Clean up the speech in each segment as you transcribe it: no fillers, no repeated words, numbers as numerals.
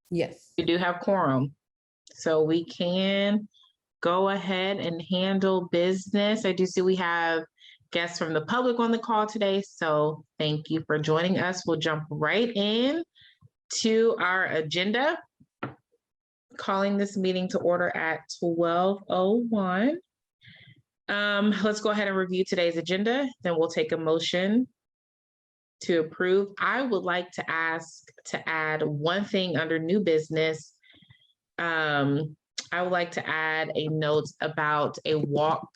Yes. We do have quorum, so we can go ahead and handle business. I do see we have guests from the public on the call today, so thank you for joining us. We'll jump right in to our agenda. Calling this meeting to order at 12:01. Let's go ahead and review today's agenda, then we'll take a motion to approve. I would like to ask to add one thing under new business. I would like to add a note about a walk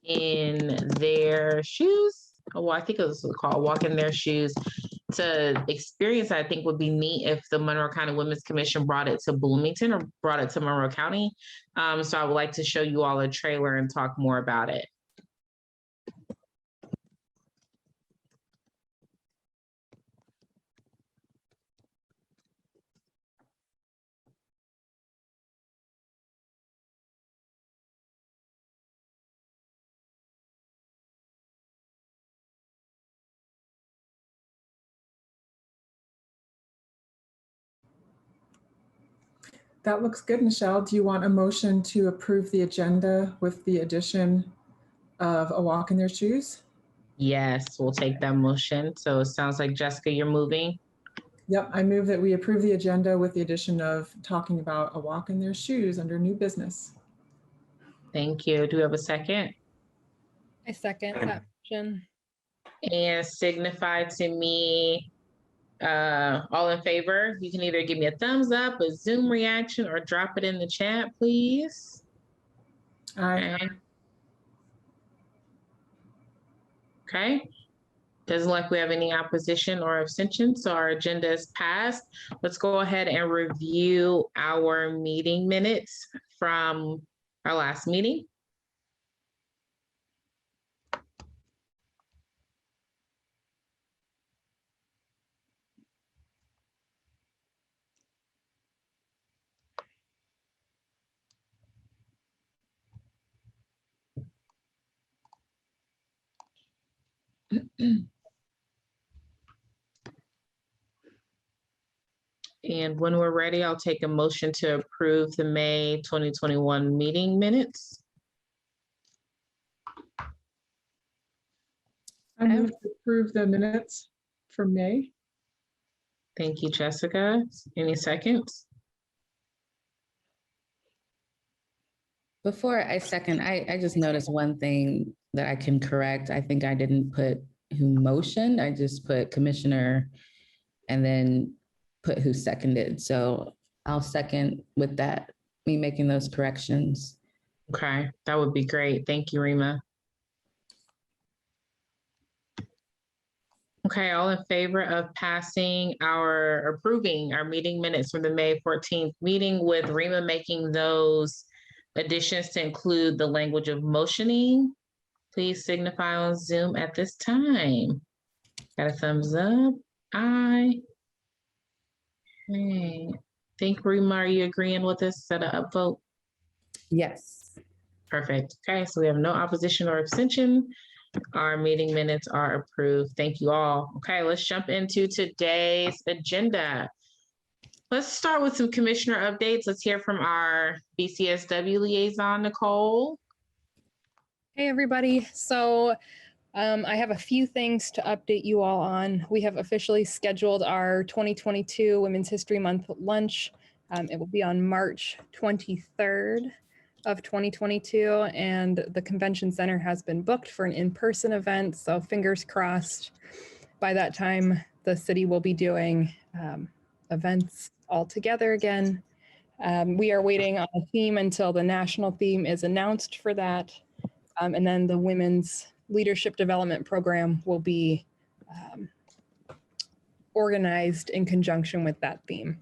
in their shoes. Oh, I think it was called Walk in Their Shoes. To experience, I think would be neat if the Monroe County Women's Commission brought it to Bloomington or brought it to Monroe County. So I would like to show you all a trailer and talk more about it. That looks good, Michelle. Do you want a motion to approve the agenda with the addition of a walk in their shoes? Yes, we'll take that motion. So it sounds like Jessica, you're moving. Yep, I move that we approve the agenda with the addition of talking about a walk in their shoes under new business. Thank you. Do we have a second? I second that motion. And signify to me, all in favor. You can either give me a thumbs up, a Zoom reaction, or drop it in the chat, please. Aye. Okay. Doesn't look like we have any opposition or abstention, so our agenda is passed. Let's go ahead and review our meeting minutes from our last meeting. And when we're ready, I'll take a motion to approve the May 2021 meeting minutes. I move to approve the minutes for May. Thank you, Jessica. Any seconds? Before I second, I just noticed one thing that I can correct. I think I didn't put who motioned. I just put Commissioner and then put who seconded. So I'll second with that, me making those corrections. Okay, that would be great. Thank you, Rima. Okay, all in favor of approving our meeting minutes from the May 14th meeting with Rima making those additions to include the language of motioning, please signify on Zoom at this time. Got a thumbs up? Aye. Okay. Think, Rima, are you agreeing with this? Is that an upvote? Yes. Perfect. Okay, so we have no opposition or abstention. Our meeting minutes are approved. Thank you all. Okay, let's jump into today's agenda. Let's start with some commissioner updates. Let's hear from our BCSW liaison, Nicole. Hey, everybody. So I have a few things to update you all on. We have officially scheduled our 2022 Women's History Month lunch. It will be on March 23rd of 2022, and the convention center has been booked for an in-person event. So fingers crossed, by that time, the city will be doing events all together again. We are waiting on a theme until the national theme is announced for that. And then the Women's Leadership Development Program will be organized in conjunction with that theme.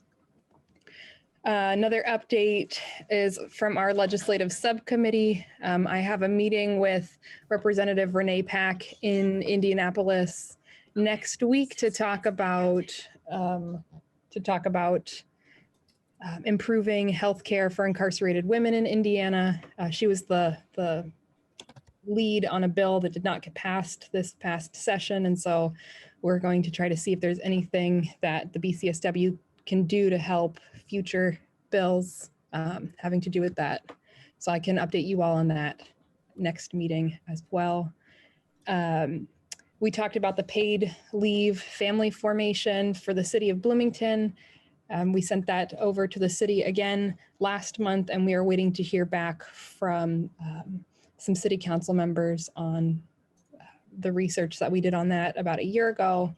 Another update is from our legislative subcommittee. I have a meeting with Representative Renee Pack in Indianapolis next week to talk about improving healthcare for incarcerated women in Indiana. She was the lead on a bill that did not get passed this past session, and so we're going to try to see if there's anything that the BCSW can do to help future bills having to do with that. So I can update you all on that next meeting as well. We talked about the paid leave family formation for the city of Bloomington. We sent that over to the city again last month, and we are waiting to hear back from some city council members on the research that we did on that about a year ago.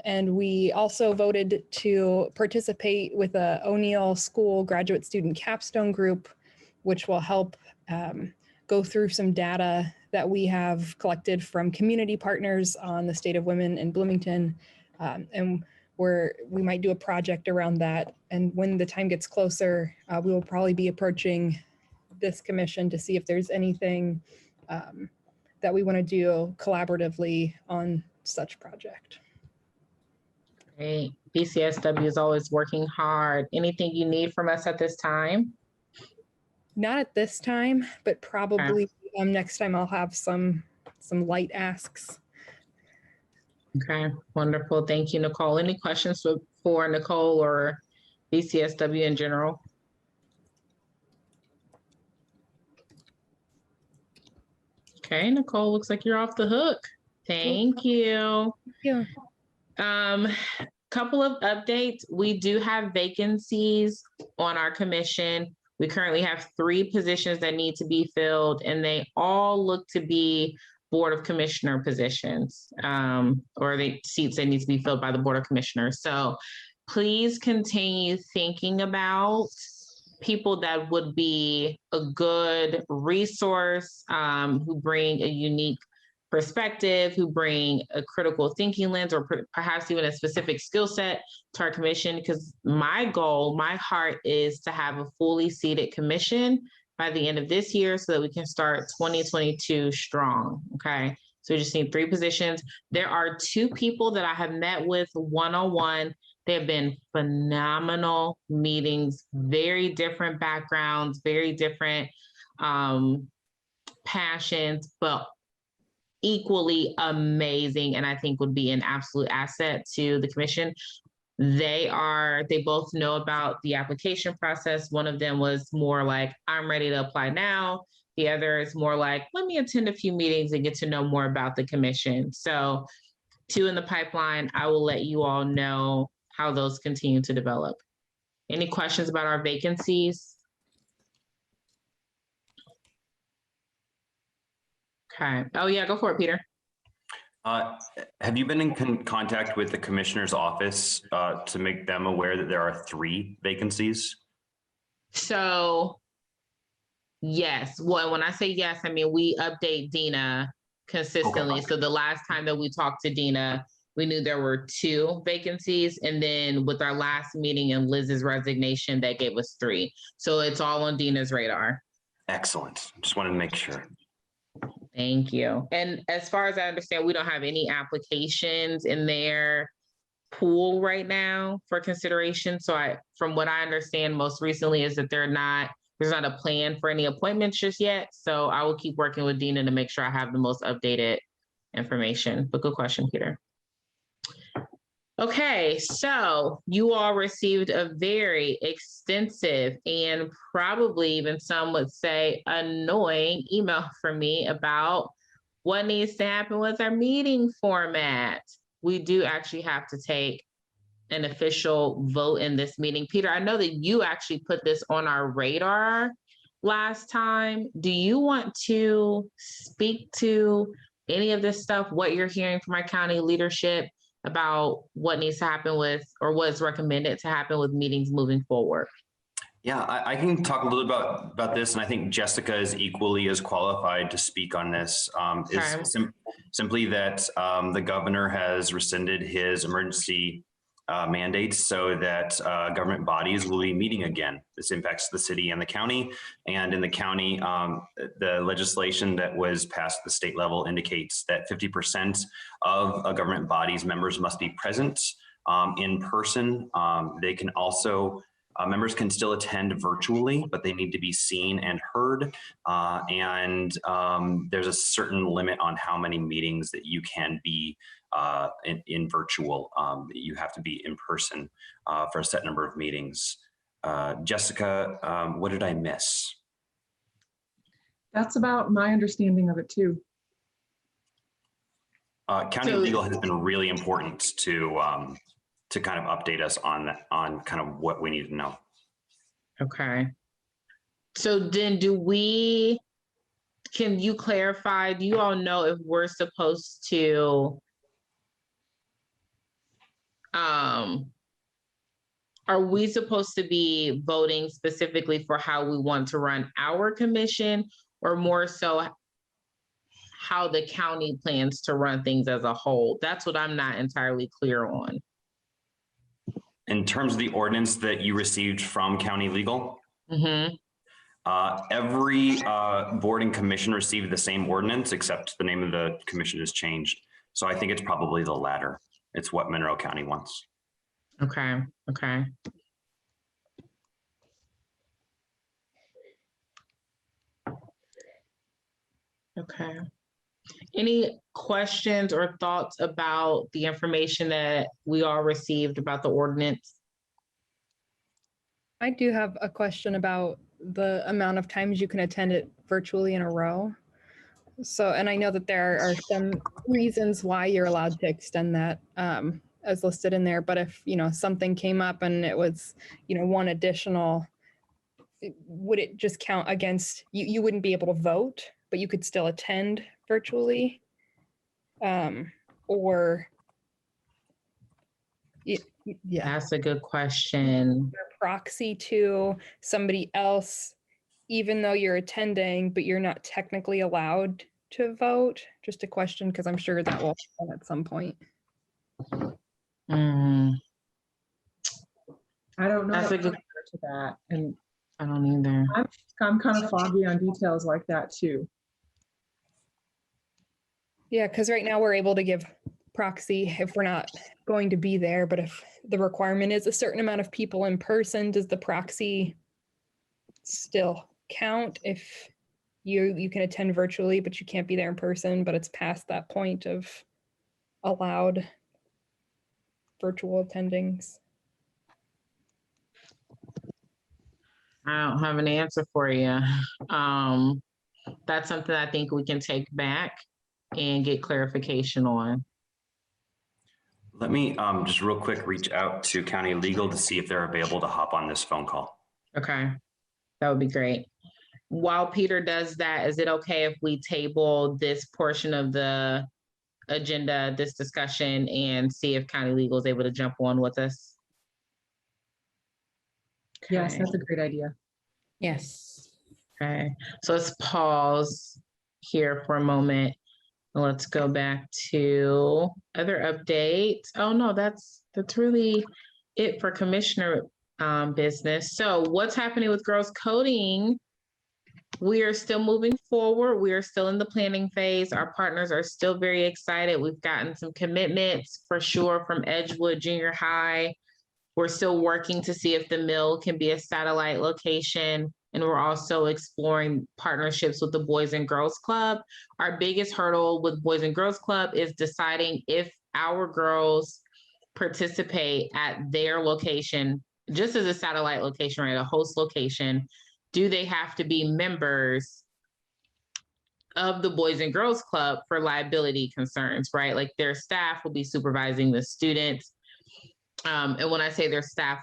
And we also voted to participate with a O'Neill School graduate student capstone group, which will help go through some data that we have collected from community partners on the state of women in Bloomington. And we might do a project around that. And when the time gets closer, we will probably be approaching this commission to see if there's anything that we want to do collaboratively on such project. Great. BCSW is always working hard. Anything you need from us at this time? Not at this time, but probably next time I'll have some light asks. Okay, wonderful. Thank you, Nicole. Any questions for Nicole or BCSW in general? Okay, Nicole, looks like you're off the hook. Thank you. Yeah. Couple of updates. We do have vacancies on our commission. We currently have 3 positions that need to be filled, and they all look to be Board of Commissioner positions, or the seats that need to be filled by the Board of Commissioners. So please continue thinking about people that would be a good resource, who bring a unique perspective, who bring a critical thinking lens, or perhaps even a specific skill set to our commission. Because my goal, my heart is to have a fully seated commission by the end of this year so that we can start 2022 strong. Okay. So we just need 3 positions. There are 2 people that I have met with one-on-one. They have been phenomenal meetings, very different backgrounds, very different passions, but equally amazing, and I think would be an absolute asset to the commission. They both know about the application process. One of them was more like, I'm ready to apply now. The other is more like, let me attend a few meetings and get to know more about the commission. So 2 in the pipeline. I will let you all know how those continue to develop. Any questions about our vacancies? Okay. Oh yeah, go for it, Peter. Have you been in contact with the commissioner's office to make them aware that there are 3 vacancies? So yes, well, when I say yes, I mean, we update Dina consistently. Okay. So the last time that we talked to Dina, we knew there were 2 vacancies. And then with our last meeting and Liz's resignation, that gave us 3. So it's all on Dina's radar. Excellent. Just wanted to make sure. Thank you. And as far as I understand, we don't have any applications in their pool right now for consideration. So from what I understand most recently is that there's not a plan for any appointments just yet. So I will keep working with Dina to make sure I have the most updated information. But good question, Peter. Okay, so you all received a very extensive and probably even some would say annoying email from me about what needs to happen with our meeting format. We do actually have to take an official vote in this meeting. Peter, I know that you actually put this on our radar last time. Do you want to speak to any of this stuff, what you're hearing from our county leadership about what needs to happen with, or what's recommended to happen with meetings moving forward? Yeah, I can talk a little about this, and I think Jessica is equally as qualified to speak on this. Simply that the governor has rescinded his emergency mandates so that government bodies will be meeting again. This impacts the city and the county. And in the county, the legislation that was passed at the state level indicates that 50% of a government body's members must be present in person. They can also Members can still attend virtually, but they need to be seen and heard. There's a certain limit on how many meetings that you can be in virtual. You have to be in person for a set number of meetings. Jessica, what did I miss? That's about my understanding of it too. County legal has been really important to kind of update us on kind of what we need to know. Okay. So then can you clarify, do you all know if we're supposed to, are we supposed to be voting specifically for how we want to run our commission, or more so how the county plans to run things as a whole? That's what I'm not entirely clear on. In terms of the ordinance that you received from county legal, every board and commission received the same ordinance, except the name of the commission has changed. So I think it's probably the latter. It's what Monroe County wants. Okay. Any questions or thoughts about the information that we all received about the ordinance? I do have a question about the amount of times you can attend it virtually in a row. So, and I know that there are some reasons why you're allowed to extend that as listed in there. But if, something came up and it was, one additional, would it just count against, you wouldn't be able to vote, but you could still attend virtually? Or, yeah. That's a good question. Proxy to somebody else, even though you're attending, but you're not technically allowed to vote? Just a question, because I'm sure that will happen at some point. I don't know. That's a good to that, and I don't either. I'm kind of foggy on details like that too. Yeah, because right now we're able to give proxy if we're not going to be there, but if the requirement is a certain amount of people in person, does the proxy still count if you can attend virtually, but you can't be there in person, but it's past that point of allowed virtual attendings? I don't have an answer for you. That's something I think we can take back and get clarification on. Let me just real quick reach out to county legal to see if they're available to hop on this phone call. Okay, that would be great. While Peter does that, is it okay if we table this portion of the agenda, this discussion, and see if county legal is able to jump on with us? Yes, that's a great idea. Yes. Okay, so let's pause here for a moment. Let's go back to other updates. Oh no, that's really it for commissioner business. So what's happening with girls coding? We are still moving forward. We are still in the planning phase. Our partners are still very excited. We've gotten some commitments for sure from Edgewood Junior High. We're still working to see if the mill can be a satellite location. And we're also exploring partnerships with the Boys and Girls Club. Our biggest hurdle with Boys and Girls Club is deciding if our girls participate at their location, just as a satellite location, right, a host location. Do they have to be members of the Boys and Girls Club for liability concerns, right? Like their staff will be supervising the students. And when I say their staff,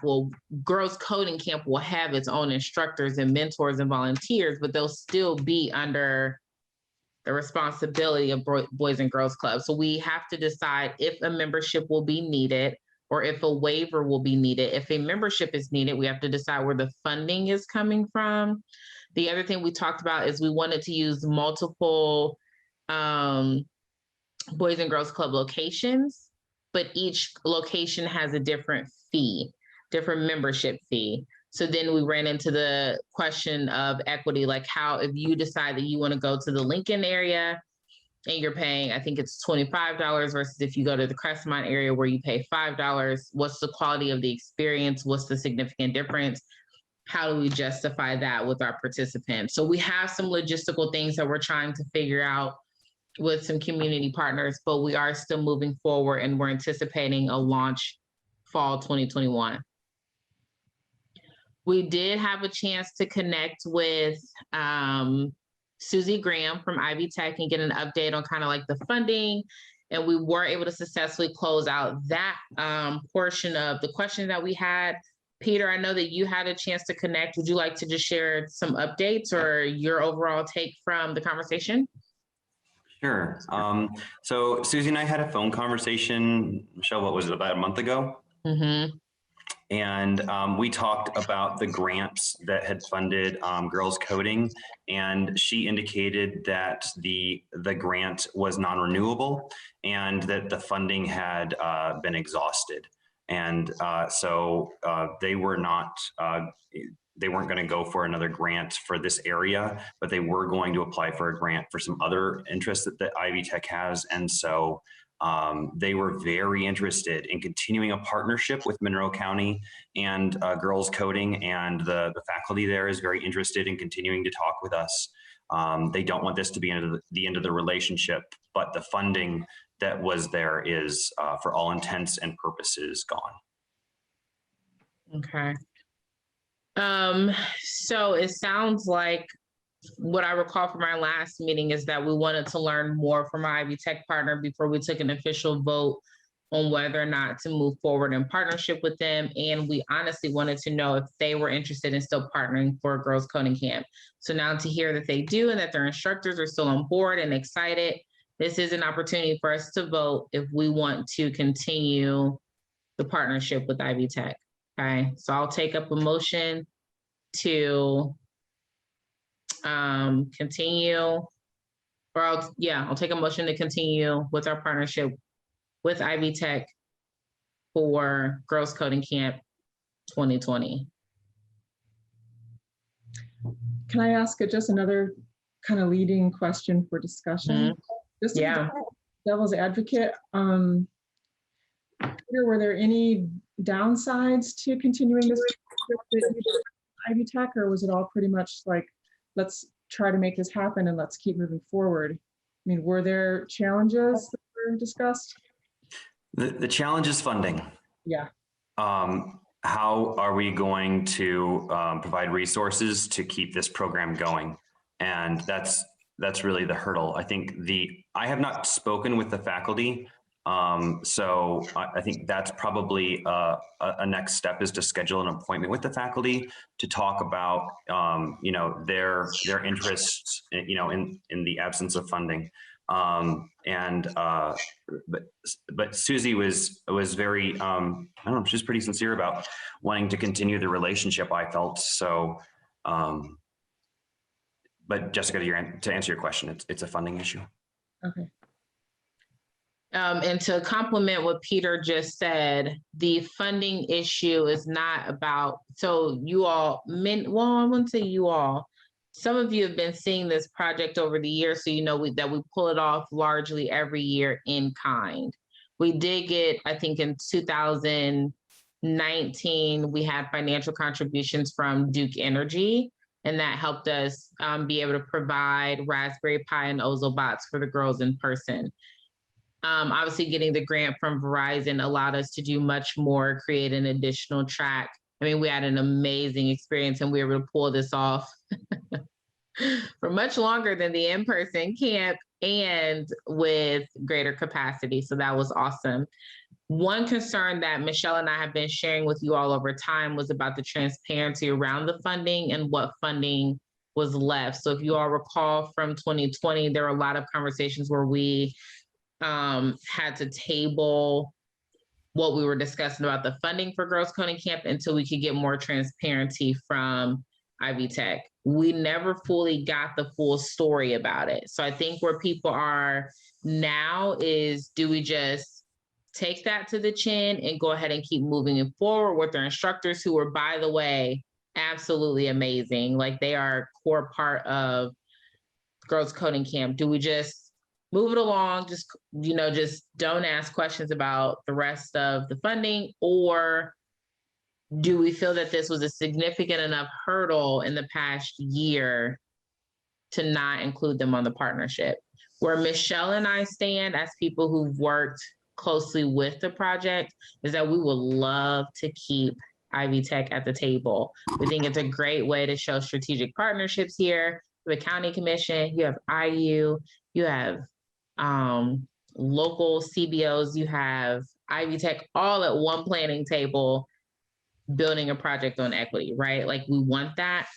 Girls Coding Camp will have its own instructors and mentors and volunteers, but they'll still be under the responsibility of Boys and Girls Club. So we have to decide if a membership will be needed or if a waiver will be needed. If a membership is needed, we have to decide where the funding is coming from. The other thing we talked about is we wanted to use multiple Boys and Girls Club locations, but each location has a different fee, different membership fee. So then we ran into the question of equity, like how, if you decide that you want to go to the Lincoln area, and you're paying, I think it's $25 versus if you go to the Crestmont area where you pay $5, what's the quality of the experience? What's the significant difference? How do we justify that with our participants? So we have some logistical things that we're trying to figure out with some community partners, but we are still moving forward and we're anticipating a launch fall 2021. We did have a chance to connect with Susie Graham from Ivy Tech and get an update on kind of like the funding. And we were able to successfully close out that portion of the question that we had. Peter, I know that you had a chance to connect. Would you like to just share some updates or your overall take from the conversation? Sure. So Susie and I had a phone conversation, Michelle, what was it, about a month ago? Mm-hmm. And we talked about the grants that had funded girls coding, and she indicated that the grant was non-renewable and that the funding had been exhausted. And so they weren't going to go for another grant for this area, but they were going to apply for a grant for some other interests that Ivy Tech has. And so they were very interested in continuing a partnership with Monroe County and Girls Coding, and the faculty there is very interested in continuing to talk with us. They don't want this to be the end of the relationship, but the funding that was there is, for all intents and purposes, gone. Okay. So it sounds like what I recall from our last meeting is that we wanted to learn more from our Ivy Tech partner before we took an official vote on whether or not to move forward in partnership with them. And we honestly wanted to know if they were interested in still partnering for a girls coding camp. So now to hear that they do and that their instructors are still on board and excited, this is an opportunity for us to vote if we want to continue the partnership with Ivy Tech. Okay, so I'll take up a motion to continue, or I'll take a motion to continue with our partnership with Ivy Tech for Girls Coding Camp 2020. Can I ask just another kind of leading question for discussion? Just to be devil's advocate, Peter, were there any downsides to continuing this with Ivy Tech, or was it all pretty much like, let's try to make this happen and let's keep moving forward? I mean, were there challenges that were discussed? The challenge is funding. Yeah. How are we going to provide resources to keep this program going? And that's really the hurdle. I think I have not spoken with the faculty. So I think that's probably a next step, is to schedule an appointment with the faculty to talk about, their interests, in the absence of funding. But Susie was very, she was pretty sincere about wanting to continue the relationship, I felt. So, but Jessica, to answer your question, it's a funding issue. Okay. And to complement what Peter just said, the funding issue is not about, so you all, I wouldn't say you all, some of you have been seeing this project over the years, so you know that we pull it off largely every year in kind. We did get, I think in 2019, we had financial contributions from Duke Energy, and that helped us be able to provide Raspberry Pi and Ozobots for the girls in person. Obviously, getting the grant from Verizon allowed us to do much more, create an additional track. I mean, we had an amazing experience and we were able to pull this off for much longer than the in-person camp and with greater capacity. So that was awesome. One concern that Michelle and I have been sharing with you all over time was about the transparency around the funding and what funding was left. So if you all recall from 2020, there were a lot of conversations where we had to table what we were discussing about the funding for Girls Coding Camp until we could get more transparency from Ivy Tech. We never fully got the full story about it. So I think where people are now is, do we just take that to the chin and go ahead and keep moving it forward with their instructors, who are, by the way, absolutely amazing. Like, they are a core part of Girls Coding Camp. Do we just move it along. Just, just don't ask questions about the rest of the funding? Or do we feel that this was a significant enough hurdle in the past year to not include them on the partnership? Where Michelle and I stand as people who've worked closely with the project is that we would love to keep Ivy Tech at the table. We think it's a great way to show strategic partnerships here. The county commission, you have IU, you have local CBOs, you have Ivy Tech all at one planning table building a project on equity, right? Like, we want that.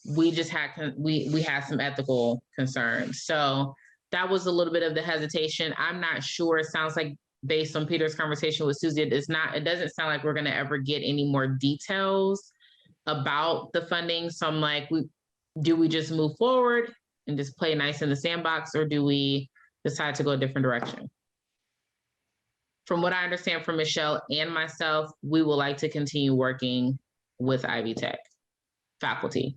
We just had, we had some ethical concerns. So that was a little bit of the hesitation. I'm not sure. It sounds like, based on Peter's conversation with Susie, it doesn't sound like we're going to ever get any more details about the funding. So I'm like, do we just move forward and just play nice in the sandbox, or do we decide to go a different direction? From what I understand from Michelle and myself, we would like to continue working with Ivy Tech faculty.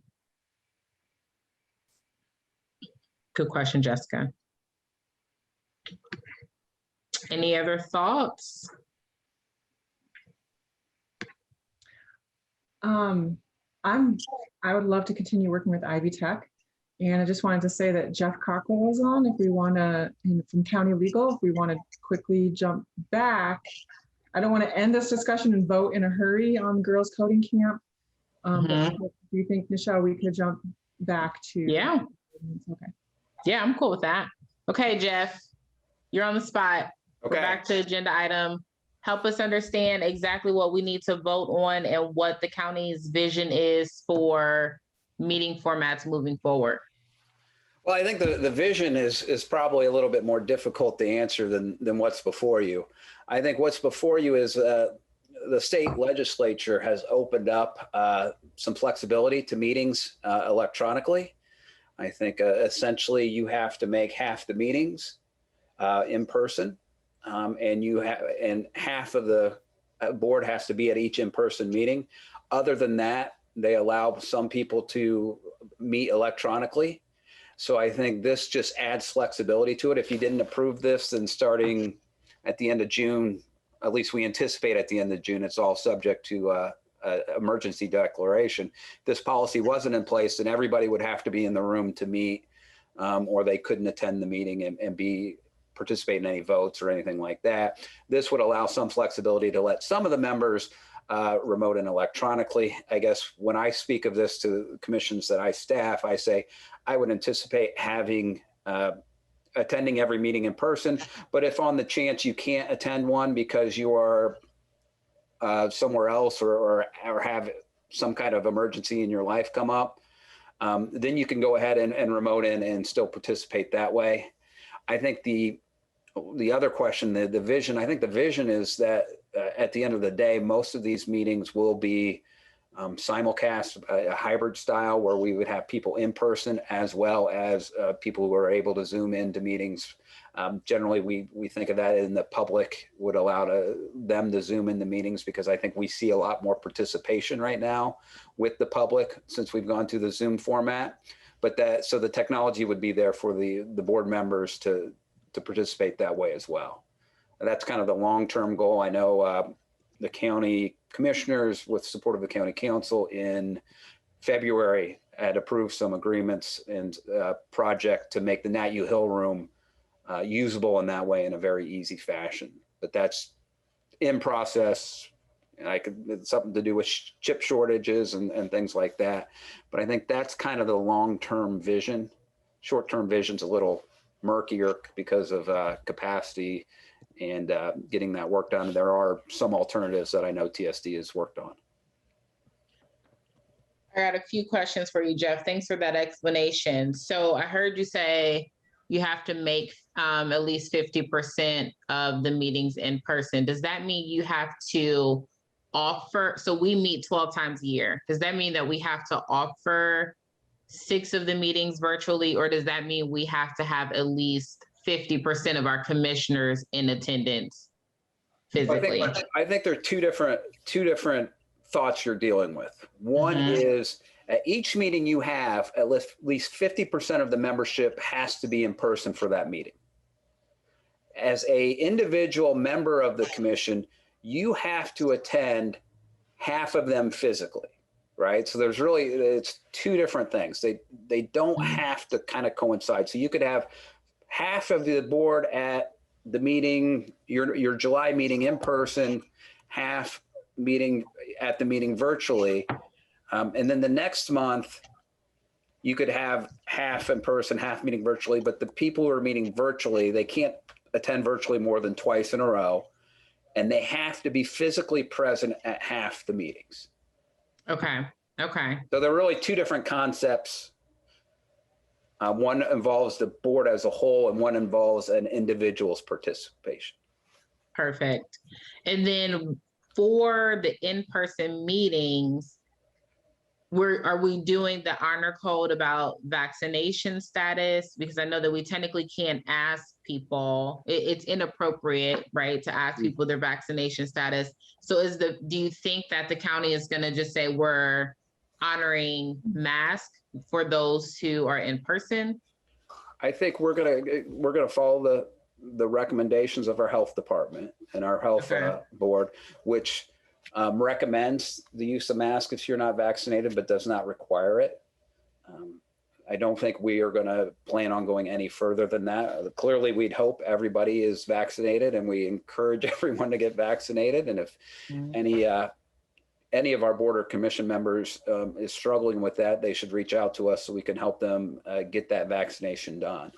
Good question, Jessica. Any other thoughts? I would love to continue working with Ivy Tech. And I just wanted to say that Jeff Cockrell is on. If we want to, from County Legal, if we want to quickly jump back, I don't want to end this discussion and vote in a hurry on girls coding camp. But do you think, Michelle, we could jump back to? Yeah. Okay. Yeah, I'm cool with that. Okay, Jeff, you're on the spot. Okay. We're back to agenda item. Help us understand exactly what we need to vote on and what the county's vision is for meeting formats moving forward. Well, I think the vision is probably a little bit more difficult to answer than what's before you. I think what's before you is the state legislature has opened up some flexibility to meetings electronically. I think essentially you have to make half the meetings in person, and half of the board has to be at each in-person meeting. Other than that, they allow some people to meet electronically. So I think this just adds flexibility to it. If you didn't approve this, then starting at the end of June, at least we anticipate at the end of June, it's all subject to emergency declaration. This policy wasn't in place, and everybody would have to be in the room to meet, or they couldn't attend the meeting and participate in any votes or anything like that. This would allow some flexibility to let some of the members remote and electronically. I guess when I speak of this to commissions that I staff, I say I would anticipate having attending every meeting in person. But if on the chance you can't attend one because you are somewhere else or have some kind of emergency in your life come up, then you can go ahead and remote in and still participate that way. I think the other question, the vision, I think the vision is that at the end of the day, most of these meetings will be simulcast, a hybrid style, where we would have people in person as well as people who are able to Zoom into meetings. Generally, we think of that in the public would allow them to Zoom into meetings, because I think we see a lot more participation right now with the public since we've gone through the Zoom format. But so the technology would be there for the board members to participate that way as well. And that's kind of the long-term goal. I know the county commissioners, with support of the county council, in February had approved some agreements and project to make the Nat U Hill room usable in that way in a very easy fashion. But that's in process. And it's something to do with chip shortages and things like that. But I think that's kind of the long-term vision. Short-term vision's a little murkier because of capacity and getting that work done. There are some alternatives that I know TSD has worked on. I got a few questions for you, Jeff. Thanks for that explanation. So I heard you say you have to make at least 50% of the meetings in person. Does that mean you have to offer, so we meet 12 times a year. Does that mean that we have to offer 6 of the meetings virtually, or does that mean we have to have at least 50% of our commissioners in attendance physically? I think there are two different thoughts you're dealing with. One is at each meeting you have, at least 50% of the membership has to be in person for that meeting. as a individual member of the commission, you have to attend half of them physically, right? So there's really, it's two different things. They don't have to kind of coincide. So you could have half of the board at the meeting, your July meeting in person, half meeting at the meeting virtually. And then the next month, you could have half in person, half meeting virtually, but the people who are meeting virtually, they can't attend virtually more than twice in a row. And they have to be physically present at half the meetings. Okay. Okay. So they're really two different concepts. One involves the board as a whole and one involves an individual's participation. Perfect. And then for the in-person meetings, are we doing the honor code about vaccination status? Because I know that we technically can't ask people, it's inappropriate, right, to ask people their vaccination status. So do you think that the county is gonna just say we're honoring mask for those who are in person? I think we're gonna follow the recommendations of our health department and our health board, which recommends the use of masks if you're not vaccinated, but does not require it. I don't think we are going to plan on going any further than that. Clearly, we'd hope everybody is vaccinated, and we encourage everyone to get vaccinated. And if any of our board or commission members is struggling with that, they should reach out to us so we can help them get that vaccination done.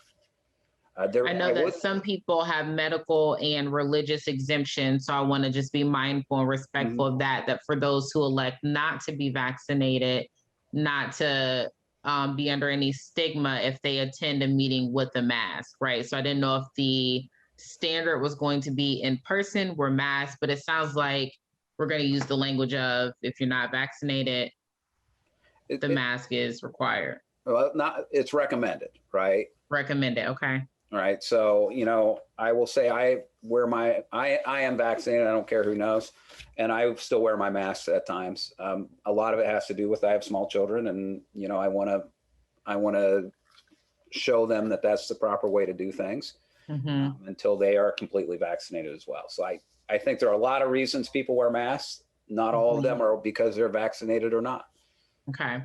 I know that some people have medical and religious exemptions, so I want to just be mindful and respectful of that for those who elect not to be vaccinated, not to be under any stigma if they attend a meeting with a mask, right? So I didn't know if the standard was going to be in person, we're masked, but it sounds like we're going to use the language of if you're not vaccinated, the mask is required. Well, it's recommended, right? Recommended, okay. All right. So, I will say I am vaccinated. I don't care who knows. And I still wear my mask at times. A lot of it has to do with I have small children and, I want to show them that that's the proper way to do things until they are completely vaccinated as well. So I think there are a lot of reasons people wear masks. Not all of them are because they're vaccinated or not. Okay.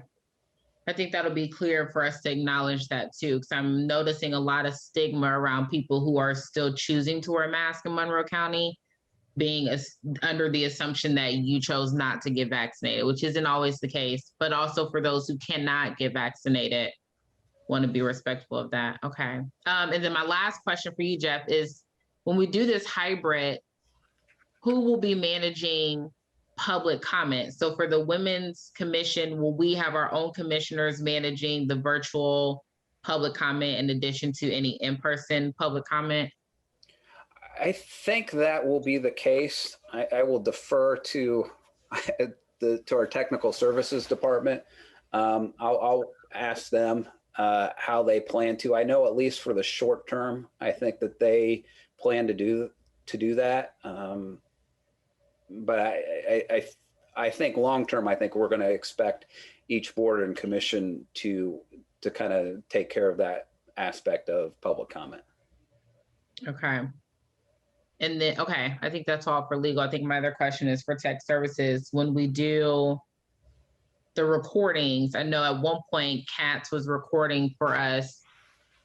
I think that'll be clear for us to acknowledge that too, because I'm noticing a lot of stigma around people who are still choosing to wear a mask in Monroe County, being under the assumption that you chose not to get vaccinated, which isn't always the case, but also for those who cannot get vaccinated, want to be respectful of that. Okay. And then my last question for you, Jeff, is when we do this hybrid, who will be managing public comment? So for the Women's Commission, will we have our own commissioners managing the virtual public comment in addition to any in-person public comment? I think that will be the case. I will defer to our technical services department. I'll ask them how they plan to. I know at least for the short term, I think that they plan to do that. But I think long term, I think we're going to expect each board and commission to kind of take care of that aspect of public comment. Okay. And then, okay, I think that's all for legal. I think my other question is for tech services. When we do the recordings, I know at one point Katz was recording for us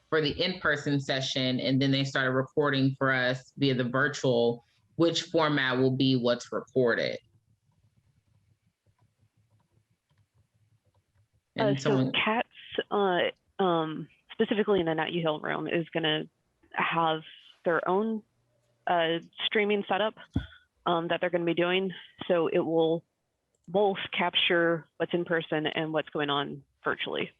for the in-person session, and then they started recording for us via the virtual. Which format will be what's recorded? And so Katz, specifically in the Nat U Hill room, is going to have their own streaming setup that they're going to be doing. So it will both capture what's in person and what's going on virtually.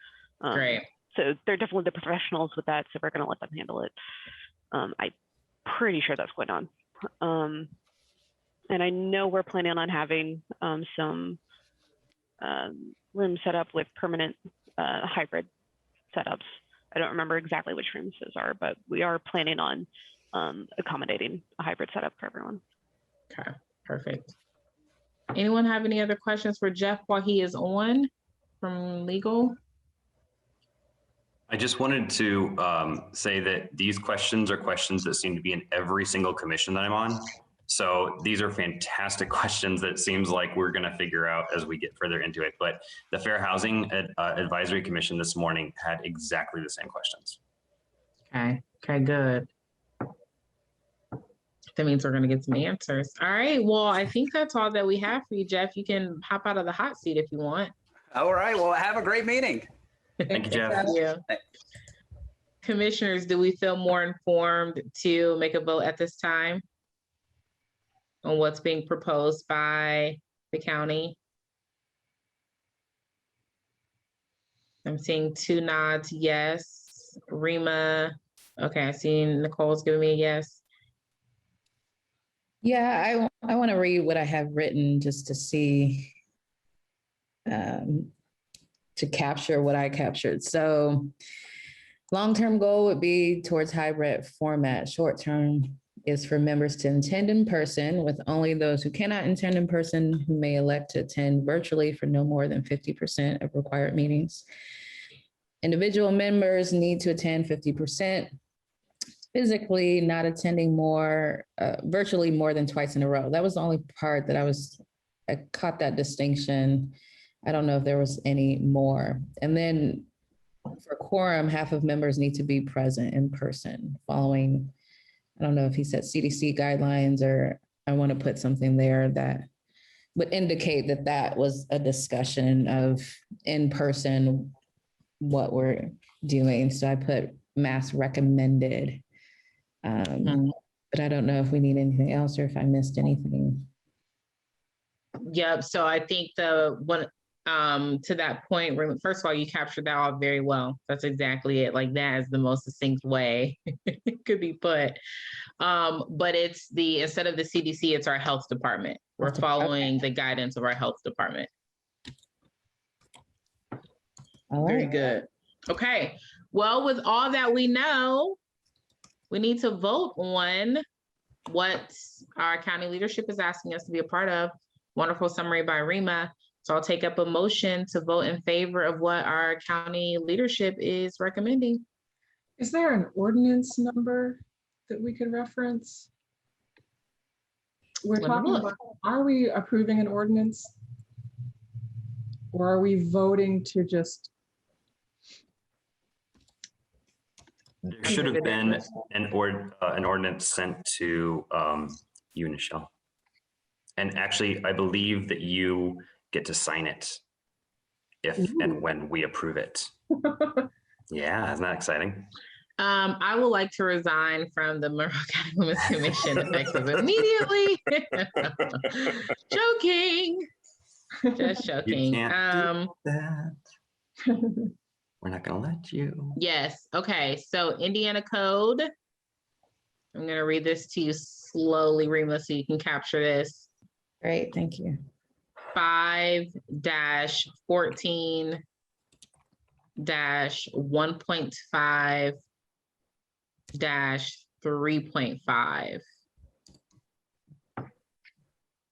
Great. So they're definitely the professionals with that. So we're going to let them handle it. I'm pretty sure that's going on. And I know we're planning on having some rooms set up with permanent hybrid setups. I don't remember exactly which rooms those are, but we are planning on accommodating a hybrid setup for everyone. Okay, perfect. Anyone have any other questions for Jeff while he is on from legal? I just wanted to say that these questions are questions that seem to be in every single commission that I'm on. So these are fantastic questions that seems like we're going to figure out as we get further into it. But the Fair Housing Advisory Commission this morning had exactly the same questions. Okay, good. That means we're going to get some answers. All right, well, I think that's all that we have for you, Jeff. You can hop out of the hot seat if you want. All right, well, have a great meeting. Thank you, Jeff. Thank you. Commissioners, do we feel more informed to make a vote at this time on what's being proposed by the county? I'm seeing 2 nods, yes. Rima, okay, I see Nicole's giving me a yes. Yeah, I want to read what I have written just to see, to capture what I captured. So long-term goal would be towards hybrid format. Short-term is for members to attend in person, with only those who cannot attend in person who may elect to attend virtually for no more than 50% of required meetings. Individual members need to attend 50%. Physically, not attending virtually more than twice in a row. That was the only part that I caught that distinction. I don't know if there was any more. And then for quorum, half of members need to be present in person following, I don't know if he said CDC guidelines, or I want to put something there that would indicate that that was a discussion of in person, what we're doing. So I put mass recommended. But I don't know if we need anything else or if I missed anything. Yep. So I think the one to that point, first of all, you captured that all very well. That's exactly it. Like, that is the most succinct way it could be put. But it's instead of the CDC, it's our health department. We're following the guidance of our health department. All right. Very good. Okay. Well, with all that we know, we need to vote on what our county leadership is asking us to be a part of. Wonderful summary by Rima. So I'll take up a motion to vote in favor of what our county leadership is recommending. Is there an ordinance number that we could reference? We're talking about, are we approving an ordinance? Or are we voting to just? There should have been an ordinance sent to you, Nichelle. And actually, I believe that you get to sign it if and when we approve it. Yeah, isn't that exciting? I would like to resign from the Monroe County Women's Commission effective immediately. Joking. Just joking. You can't do that. We're not going to let you. Yes. Okay. So Indiana Code. I'm going to read this to you slowly, Rima, so you can capture this. Great. Thank you. 5-14-1.5-3.5.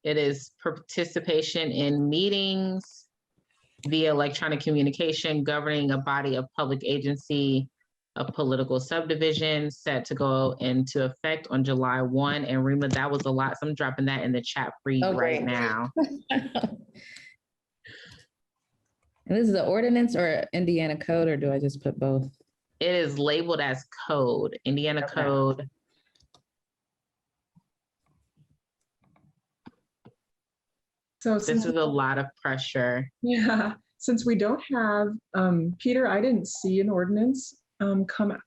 It is participation in meetings via electronic communication governing a body of public agency of political subdivision set to go into effect on July 1. And Rima, that was a lot. So I'm dropping that in the chat for you right now. And this is the ordinance or Indiana code, or do I just put both? It is labeled as code, Indiana Code. So this is a lot of pressure. Yeah, since we don't have, Peter, I didn't see an ordinance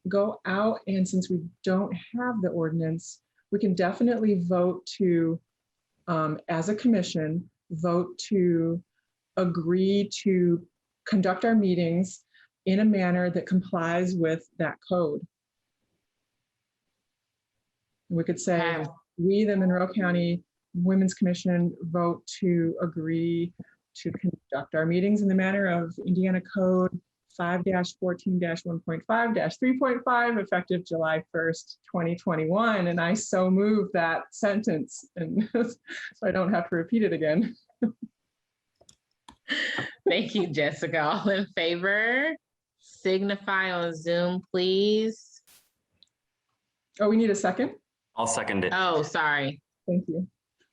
go out, and since we don't have the ordinance, we can definitely vote to, as a commission, vote to agree to conduct our meetings in a manner that complies with that code. We could say, we, the Monroe County Women's Commission, vote to agree to conduct our meetings in the manner of Indiana Code 5-14-1.5-3.5, effective July 1st, 2021. And I so move that sentence, and so I don't have to repeat it again. Thank you, Jessica. All in favor? signify on Zoom, please. Oh, we need a second? I'll second it. Oh, sorry. Thank you.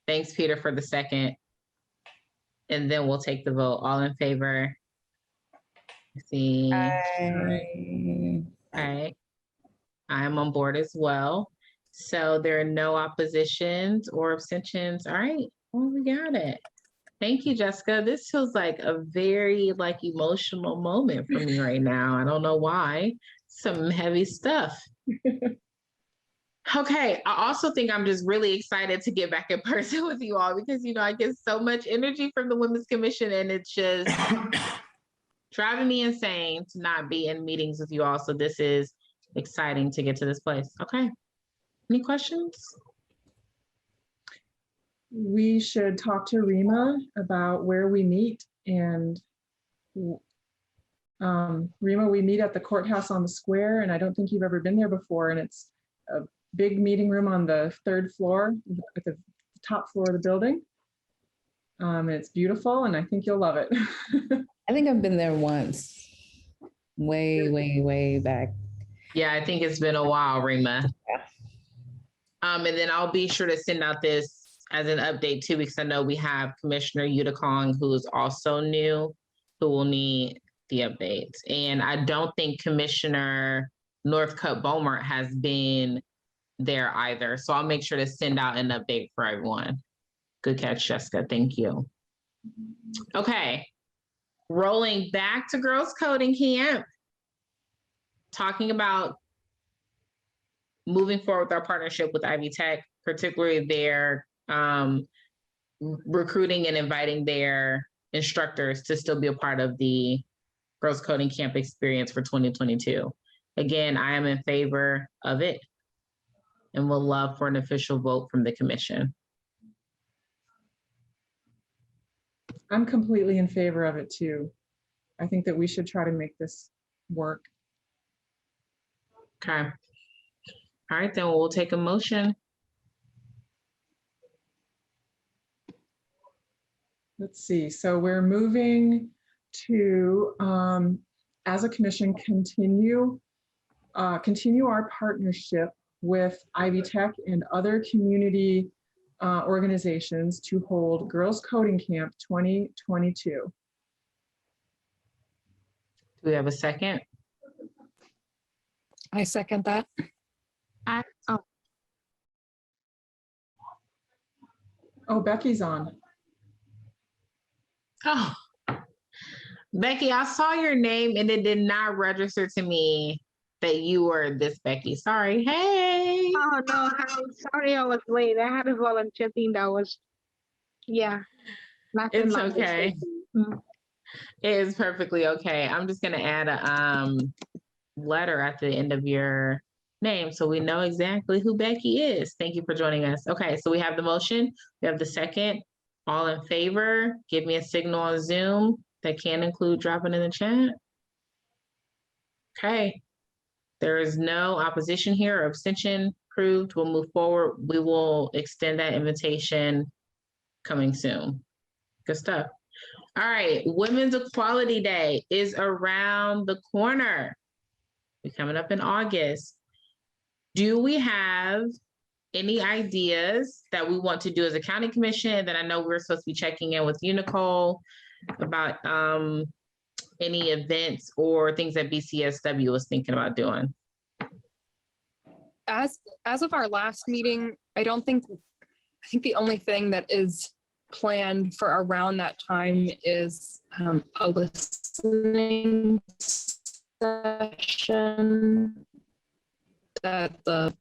Thanks, Peter, for the second. And then we'll take the vote. All in favor? Let's see. All right. I'm on board as well. So there are no oppositions or abstentions. All right. Well, we got it. Thank you, Jessica. This feels like a very emotional moment for me right now. I don't know why. Some heavy stuff. Okay. I also think I'm just really excited to get back in person with you all because, I get so much energy from the Women's Commission and it's just driving me insane to not be in meetings with you all. So this is exciting to get to this place. Okay. Any questions? We should talk to Rima about where we meet, and Rima, we meet at the courthouse on the square, and I don't think you've ever been there before, and it's a big meeting room on the 3rd floor, at the top floor of the building. It's beautiful, and I think you'll love it. I think I've been there once, way back. Yeah, I think it's been a while, Rima. And then I'll be sure to send out this as an update too, because I know we have Commissioner Udacong, who is also new, who will need the updates. And I don't think Commissioner Northcutt Beaumont has been there either. So I'll make sure to send out an update for everyone. Good catch, Jessica. Thank you. Okay. Rolling back to Girls Coding Camp. Talking about moving forward with our partnership with Ivy Tech, particularly their recruiting and inviting their instructors to still be a part of the Girls Coding Camp experience for 2022. Again, I am in favor of it and would love for an official vote from the commission. I'm completely in favor of it too. I think that we should try to make this work. Okay. All right, then we'll take a motion. Let's see. So we're moving to, as a commission, continue our partnership with Ivy Tech and other community organizations to hold Girls Coding Camp 2022. Do we have a second? I second that. Oh, Becky's on. Oh, Becky, I saw your name and it did not register to me that you were this Becky. Sorry. Hey. Oh no, I'm sorry I was late. I had a volunteer thing that was, not in It's line. okay. It is perfectly okay. I'm just gonna add a letter at the end of your name so we know exactly who Becky is. Thank you for joining us. Okay, so we have the motion, we have the second. All in favor, give me a signal on Zoom that can include dropping in the chat. Okay, there is no opposition here or abstention. Approved. We'll move forward. We will extend that invitation coming soon. Good stuff. All right, Women's Equality Day is around the corner. We're coming up in August. Do we have any ideas that we want to do as a county commission? That I know we're supposed to be checking in with you, Nicole, about any events or things that BCSW was thinking about doing. As of our last meeting, I think the only thing that is planned for around that time is a listening session that the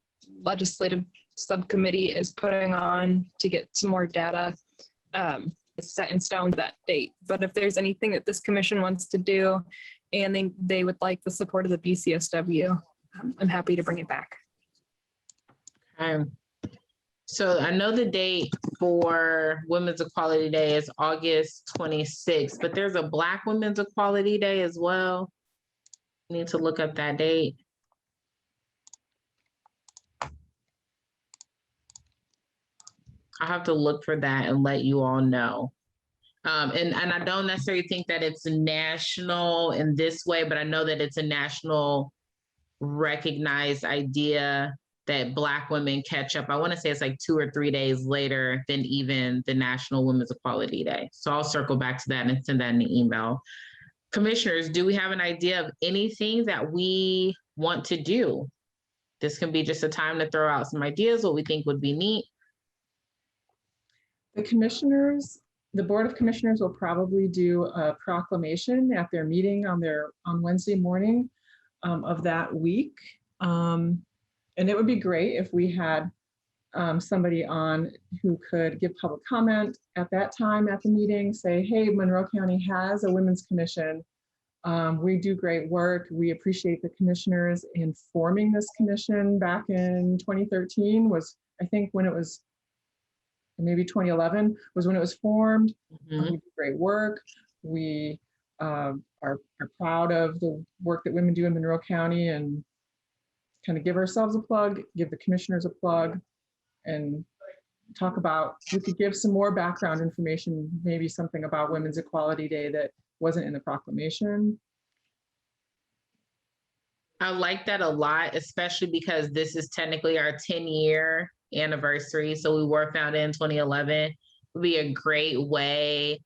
legislative subcommittee is putting on to get some more data. It's set in stone that date, but if there's anything that this commission wants to do and they would like the support of the BCSW, I'm happy to bring it back. So I know the date for Women's Equality Day is August 26th, but there's a Black Women's Equality Day as well. Need to look up that date. I'll have to look for that and let you all know. And I don't necessarily think that it's national in this way, but I know that it's a national recognized idea that Black women catch up. I want to say it's like 2 or 3 days later than even the National Women's Equality Day. So I'll circle back to that and send that in the email. Commissioners, do we have an idea of anything that we want to do? This can be just a time to throw out some ideas, what we think would be neat. The commissioners, the Board of Commissioners will probably do a proclamation at their meeting on Wednesday morning of that week. And it would be great if we had somebody on who could give public comment at that time at the meeting, say, hey, Monroe County has a women's commission. We do great work. We appreciate the commissioners in forming this commission back in 2013 was, I think, when it was, maybe 2011 was when it was formed. We do great work. We are proud of the work that women do in Monroe County, and kind of give ourselves a plug, give the commissioners a plug, and talk about, we could give some more background information, maybe something about Women's Equality Day that wasn't in the proclamation. I like that a lot, especially because this is technically our 10-year anniversary. So we were founded in 2011. It would be a great way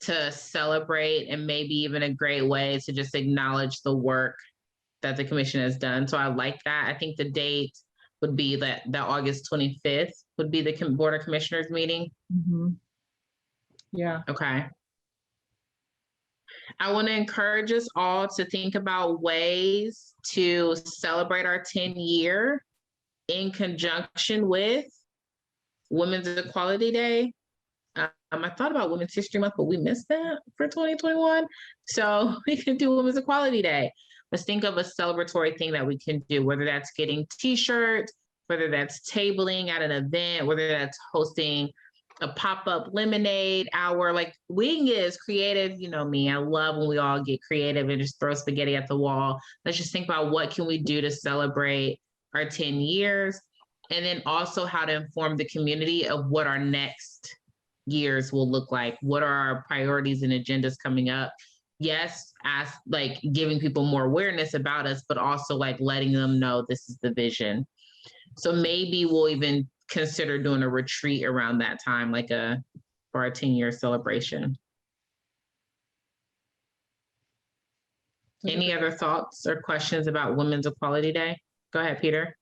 to celebrate, and maybe even a great way to just acknowledge the work that the commission has done. So I like that. I think the date would be that August 25th would be the Board of Commissioners meeting. Yeah. Okay. I want to encourage us all to think about ways to celebrate our 10-year in conjunction with Women's Equality Day. I thought about Women's History Month, but we missed that for 2021. So we can do Women's Equality Day. Let's think of a celebratory thing that we can do, whether that's getting t-shirts, whether that's tabling at an event, whether that's hosting a pop-up lemonade hour. Like, we can get as creative, you know me, I love when we all get creative and just throw spaghetti at the wall. Let's just think about what can we do to celebrate our 10 years, and then also how to inform the community of what our next years will look like. What are our priorities and agendas coming up? Yes, ask, like, giving people more awareness about us, but also like letting them know this is the vision. So maybe we'll even consider doing a retreat around that time, like for our 10-year celebration. Any other thoughts or questions about Women's Equality Day? Go ahead, Peter.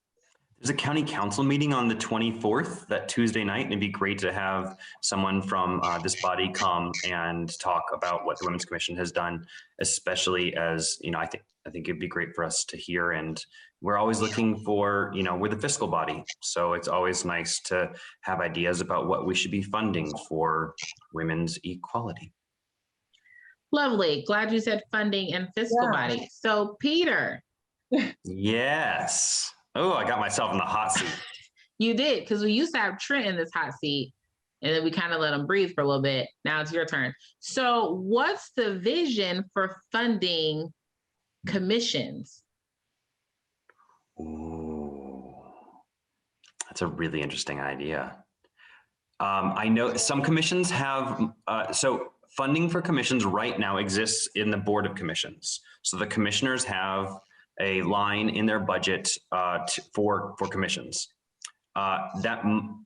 There's a county council meeting on the 24th, that Tuesday night, and it'd be great to have someone from this body come and talk about what the Women's Commission has done, especially as, you know, I think it'd be great for us to hear. And we're always looking for, you know, we're the fiscal body, so it's always nice to have ideas about what we should be funding for women's equality. Lovely. Glad you said funding and fiscal body. So, Peter. Yes. Oh, I got myself in the hot seat. You did, because we used to have Trent in this hot seat, and then we kind of let him breathe for a little bit. Now it's your turn. So what's the vision for funding commissions? Ooh, that's a really interesting idea. I know some commissions have, so funding for commissions right now exists in the Board of Commissions. So the commissioners have a line in their budget for commissions.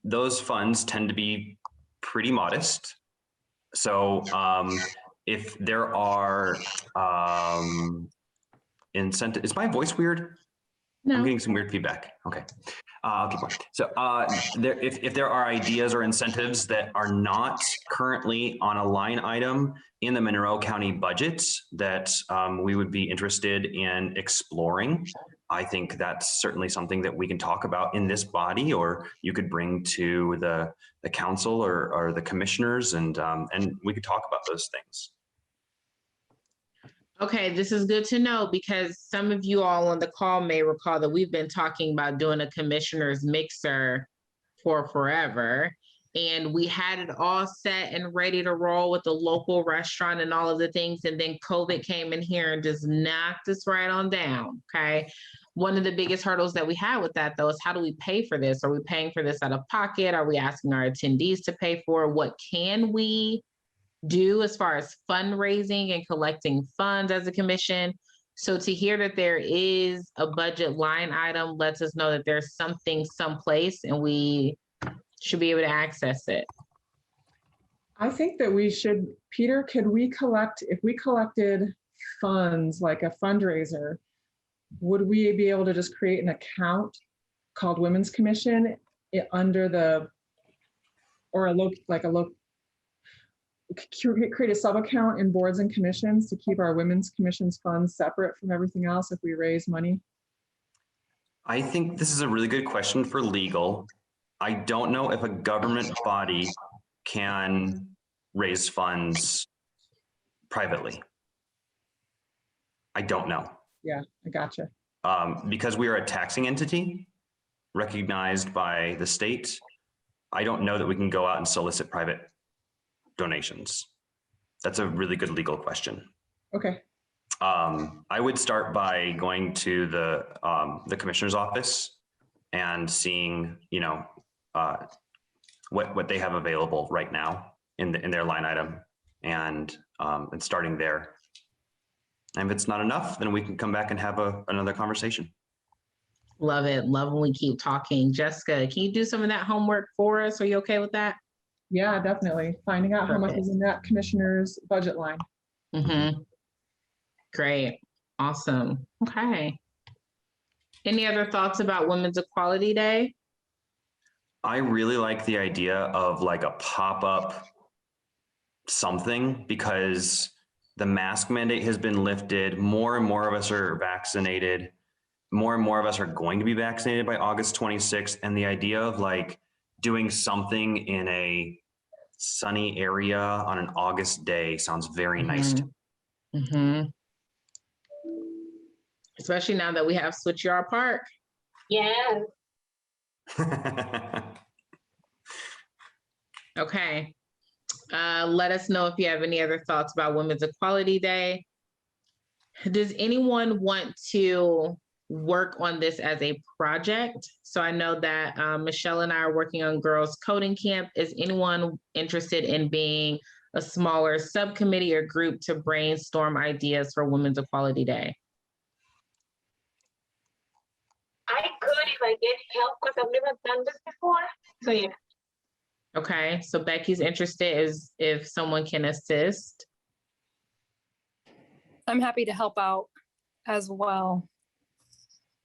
Those funds tend to be pretty modest. So if there are incentives, is my voice weird? No. I'm getting some weird feedback. Okay. I'll keep going. So if there are ideas or incentives that are not currently on a line item in the Monroe County budget that we would be interested in exploring, I think that's certainly something that we can talk about in this body, or you could bring to the council or the commissioners, and we could talk about those things. Okay, this is good to know, because some of you all on the call may recall that we've been talking about doing a commissioner's mixer for forever. And we had it all set and ready to roll with the local restaurant and all of the things. And then COVID came in here and just knocked us right on down, okay? One of the biggest hurdles that we had with that, though, is how do we pay for this? Are we paying for this out of pocket? Are we asking our attendees to pay for it? What can we do as far as fundraising and collecting funds as a commission. So to hear that there is a budget line item lets us know that there's something someplace and we should be able to access it. I think that we should, Peter, could we collect, if we collected funds like a fundraiser, would we be able to just create an account called Women's Commission under the, or create a sub account in boards and commissions to keep our Women's Commission's funds separate from everything else if we raise money? I think this is a really good question for legal. I don't know if a government body can raise funds privately. I don't know. Yeah, I gotcha. Because we are a taxing entity recognized by the state, I don't know that we can go out and solicit private donations. That's a really good legal question. Okay. I would start by going to the commissioner's office and seeing, what they have available right now in their line item, and starting there. And if it's not enough, then we can come back and have another conversation. Love it. Love when we keep talking. Jessica, can you do some of that homework for us? Are you okay with that? Yeah, definitely. Finding out how much is in that commissioner's budget line. Mm-hmm. Great. Awesome. Okay. Any other thoughts about Women's Equality Day? I really like the idea of like a pop-up something, because the mask mandate has been lifted. More and more of us are vaccinated. More and more of us are going to be vaccinated by August 26th. And the idea of like doing something in a sunny area on an August day sounds very nice to me. Mm-hmm. Especially now that we have Switch Yard Park. Yeah. Okay. Let us know if you have any other thoughts about Women's Equality Day. Does anyone want to work on this as a project? So I know that Michelle and I are working on Girls Coding Camp. Is anyone interested in being a smaller subcommittee or group to brainstorm ideas for Women's Equality Day? I could if I get help because I've never done this before. So yeah. Okay, so Becky's interested is if someone can assist. I'm happy to help out as well.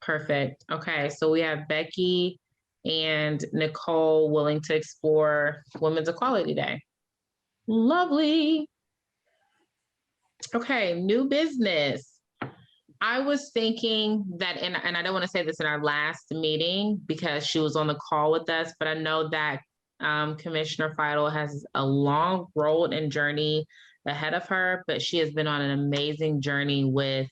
Perfect. Okay, so we have Becky and Nicole willing to explore Women's Equality Day. Lovely. Okay, new business. I was thinking that, and I don't want to say this in our last meeting because she was on the call with us, but I know that Commissioner Fidel has a long road and journey ahead of her, but she has been on an amazing journey with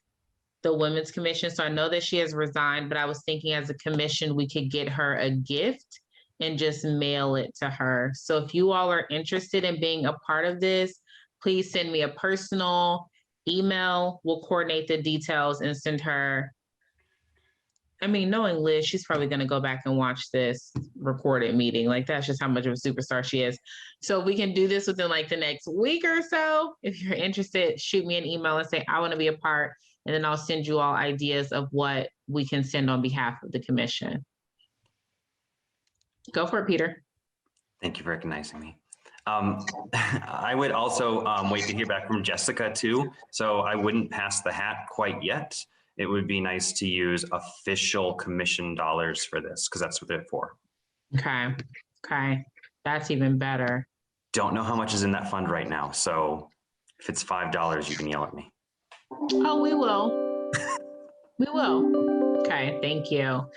the Women's Commission. So I know that she has resigned, but I was thinking as a commission, we could get her a gift and just mail it to her. So if you all are interested in being a part of this, please send me a personal email. We'll coordinate the details and send her. I mean, knowing Liz, she's probably going to go back and watch this recorded meeting. Like, that's just how much of a superstar she is. So we can do this within like the next week or so. If you're interested, shoot me an email and say, I want to be a part. And then I'll send you all ideas of what we can send on behalf of the commission. Go for it, Peter. Thank you for recognizing me. I would also wait to hear back from Jessica too. So I wouldn't pass the hat quite yet. It would be nice to use official commission dollars for this because that's what they're for. Okay. Okay. That's even better. Don't know how much is in that fund right now. So if it's $5, you can yell at me. Oh, we will. We will. Okay. Thank you. All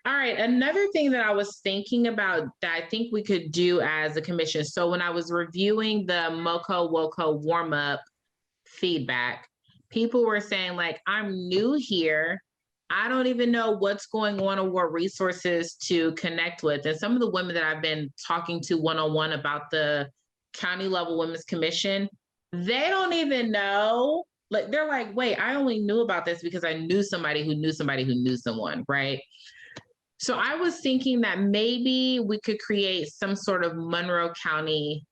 right. Another thing that I was thinking about that I think we could do as a commission. So when I was reviewing the MoCo WOCO warm-up feedback, people were saying like, I'm new here. I don't even know what's going on or what resources to connect with. And some of the women that I've been talking to one-on-one about the county level women's commission, they don't even know. Like, they're like, wait, I only knew about this because I knew somebody who knew somebody who knew someone, right? So I was thinking that maybe we could create some sort of Monroe County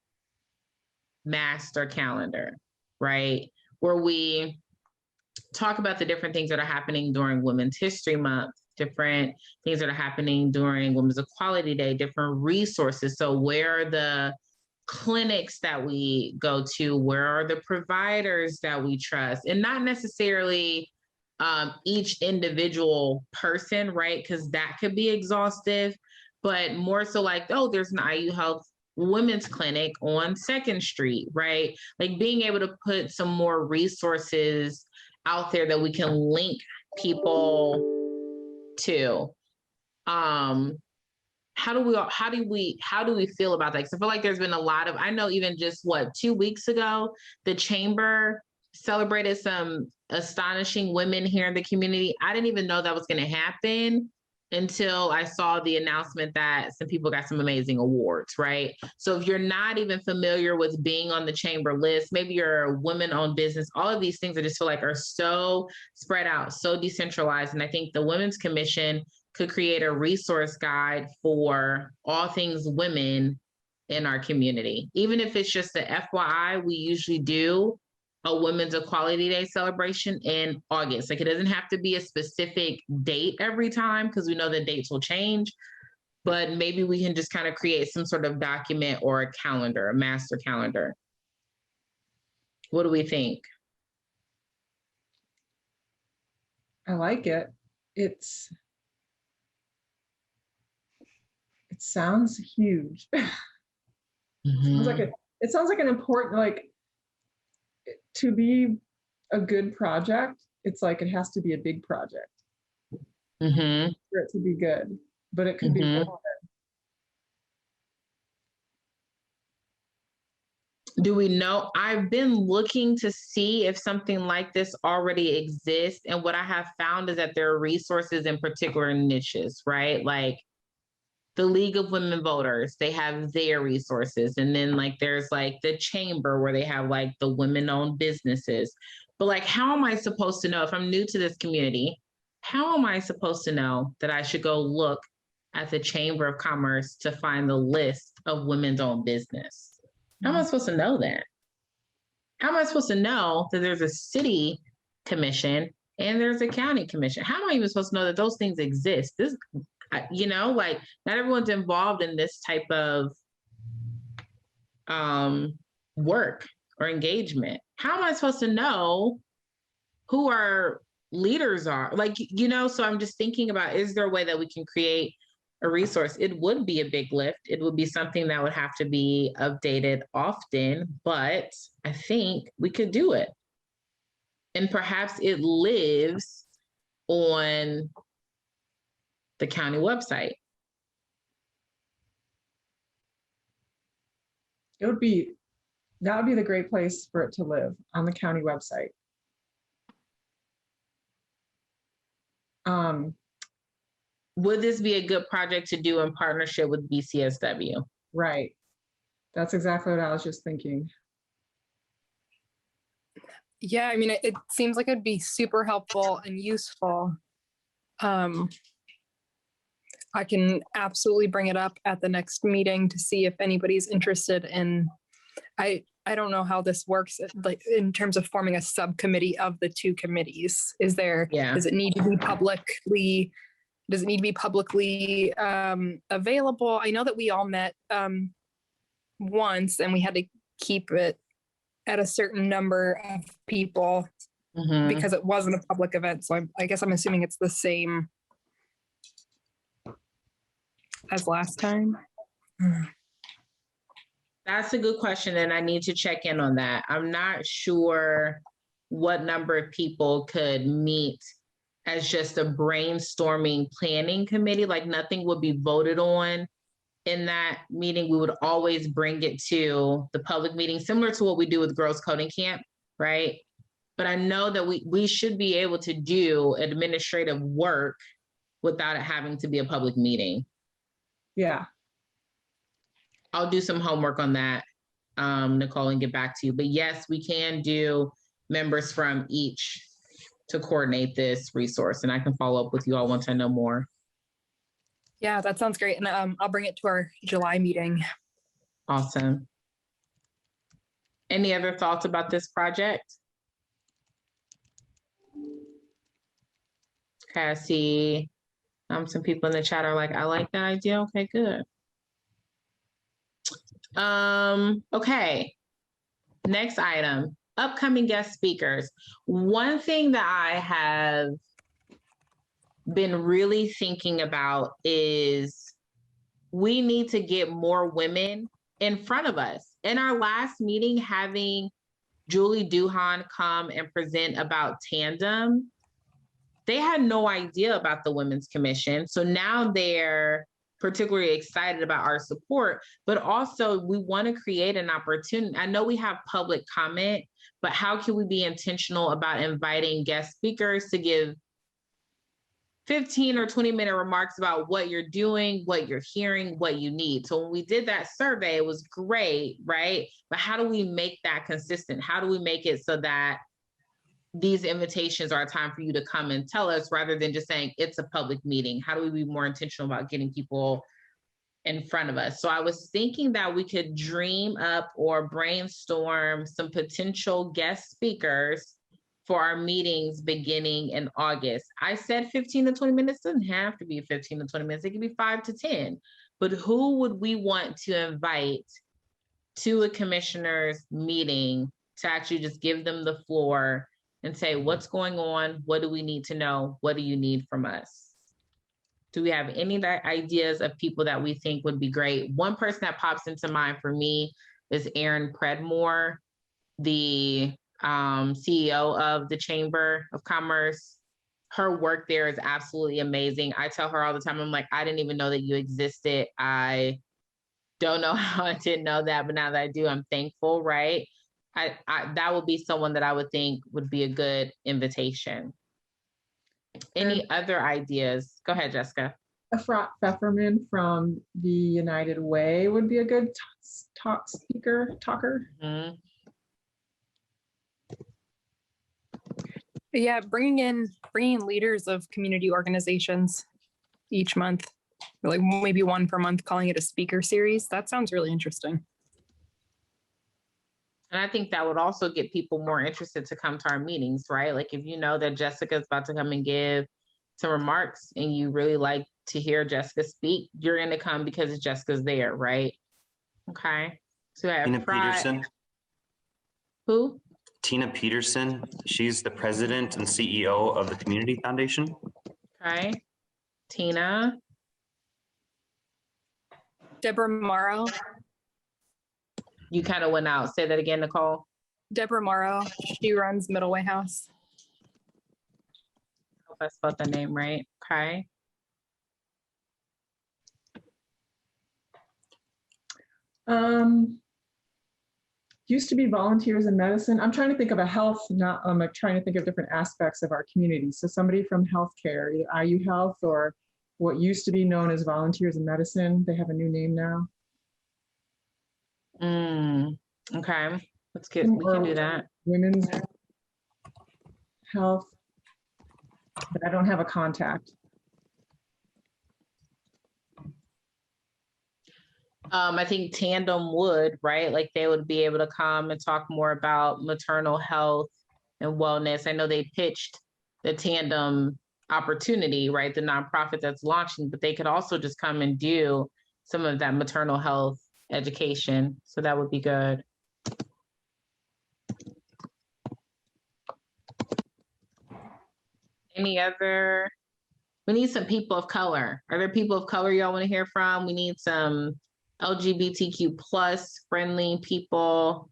master calendar, right? Where we talk about the different things that are happening during Women's History Month, different things that are happening during Women's Equality Day, different resources. So where are the clinics that we go to? Where are the providers that we trust? And not necessarily each individual person, right? Because that could be exhaustive, but more so like, oh, there's an IU Health women's clinic on 2nd Street, right? Like being able to put some more resources out there that we can link people to. How do we feel about that? Because I feel like there's been a lot of, I know even just 2 weeks ago, the chamber celebrated some astonishing women here in the community. I didn't even know that was going to happen until I saw the announcement that some people got some amazing awards, right? So if you're not even familiar with being on the chamber list, maybe you're a women-owned business, all of these things I just feel like are so spread out, so decentralized. And I think the Women's Commission could create a resource guide for all things women in our community. Even if it's just the FYI, we usually do a Women's Equality Day celebration in August. Like it doesn't have to be a specific date every time because we know the dates will change, but maybe we can just kind of create some sort of document or a calendar, a master calendar. What do we think? I like it. It sounds huge. Mm-hmm. It sounds like an important, like, to be a good project, it's like it has to be a big project Mm-hmm. for it to be good, but it could be Mm-hmm. more. Do we know? I've been looking to see if something like this already exists. And what I have found is that there are resources in particular niches, right? Like the League of Women Voters, they have their resources. And then like there's like the chamber where they have like the women-owned businesses. But like, how am I supposed to know if I'm new to this community? How am I supposed to know that I should go look at the Chamber of Commerce to find the list of women's owned business? How am I supposed to know that? How am I supposed to know that there's a city commission and there's a county commission? How am I even supposed to know that those things exist? This, like not everyone's involved in this type of work or engagement. How am I supposed to know who our leaders are? Like, so I'm just thinking about, is there a way that we can create a resource? It would be a big lift. It would be something that would have to be updated often, but I think we could do it. And perhaps it lives on the county website. That would be the great place for it to live, on the county website. Would this be a good project to do in partnership with BCSW? Right. That's exactly what I was just thinking. Yeah, I mean, it seems like it'd be super helpful and useful. I can absolutely bring it up at the next meeting to see if anybody's interested in, I don't know how this works, like in terms of forming a subcommittee of the two committees. Does it need to be publicly available? I know that we all met once and we had to keep it at a certain number of people because it wasn't a public event. So I guess I'm assuming it's the same as last time. That's a good question, and I need to check in on that. I'm not sure what number of people could meet as just a brainstorming planning committee. Like nothing would be voted on in that meeting. We would always bring it to the public meeting, similar to what we do with Girls Coding Camp, right? But I know that we should be able to do administrative work without it having to be a public meeting. Yeah. I'll do some homework on that, Nicole, and get back to you. But yes, we can do members from each to coordinate this resource, and I can follow up with you all once I know more. Yeah, that sounds great. And I'll bring it to our July meeting. Awesome. Any other thoughts about this project? Okay, I see some people in the chat are like, I like that idea. Okay, good. Okay. Next item, upcoming guest speakers. One thing that I have been really thinking about is we need to get more women in front of us. In our last meeting, having Julie Duhan come and present about Tandem, they had no idea about the Women's Commission. So now they're particularly excited about our support, but also we want to create an opportunity. I know we have public comment, but how can we be intentional about inviting guest speakers to give 15 or 20-minute remarks about what you're doing, what you're hearing, what you need. So when we did that survey, it was great, right? But how do we make that consistent? How do we make it so that these invitations are a time for you to come and tell us rather than just saying it's a public meeting? How do we be more intentional about getting people in front of us? So I was thinking that we could dream up or brainstorm some potential guest speakers for our meetings beginning in August. I said 15 to 20 minutes. Doesn't have to be 15 to 20 minutes. It could be 5 to 10. But who would we want to invite to a commissioner's meeting to actually just give them the floor and say, what's going on? What do we need to know? What do you need from us? Do we have any ideas of people that we think would be great? One person that pops into mind for me is Erin Predmore, the CEO of the Chamber of Commerce. Her work there is absolutely amazing. I tell her all the time, I'm like, I didn't even know that you existed. I don't know how I didn't know that, but now that I do, I'm thankful, right? That would be someone that I would think would be a good invitation. Any other ideas? Go ahead, Jessica. Efrat Pfefferman from the United Way would be a good talker. Mm-hmm. Yeah, bringing in leaders of community organizations each month, like maybe one per month, calling it a speaker series. That sounds really interesting. And I think that would also get people more interested to come to our meetings, right? Like if you know that Jessica's about to come and give some remarks and you really like to hear Jessica speak, you're going to come because Jessica's there, right? Okay. So I have Tina Peterson. Who? Tina Peterson. She's the president and CEO of the Community Foundation. Okay. Tina. Deborah Morrow. You kind of went out. Say that again, Nicole. Deborah Morrow. She runs Middle Way House. Hope I spelled the name right. Okay. Used to be volunteers in medicine. I'm trying to think of a health, not I'm like trying to think of different aspects of our community. So somebody from healthcare, either IU Health or what used to be known as volunteers in medicine. They have a new name now. Okay. We can do that. Women's health, but I don't have a contact. I think Tandem would, right? Like they would be able to come and talk more about maternal health and wellness. I know they pitched the Tandem opportunity, right? The nonprofit that's launching, but they could also just come and do some of that maternal health education. So that would be good. Any other? We need some people of color. Are there people of color y'all want to hear from? We need some LGBTQ plus friendly people.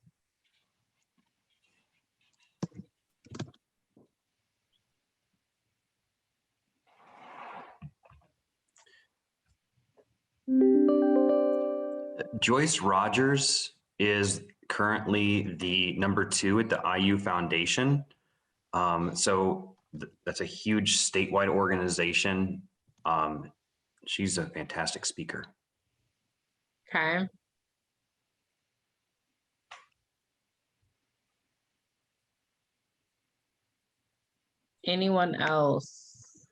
Joyce Rogers is currently the #2 at the IU Foundation. So that's a huge statewide organization. She's a fantastic speaker. Okay. Anyone else?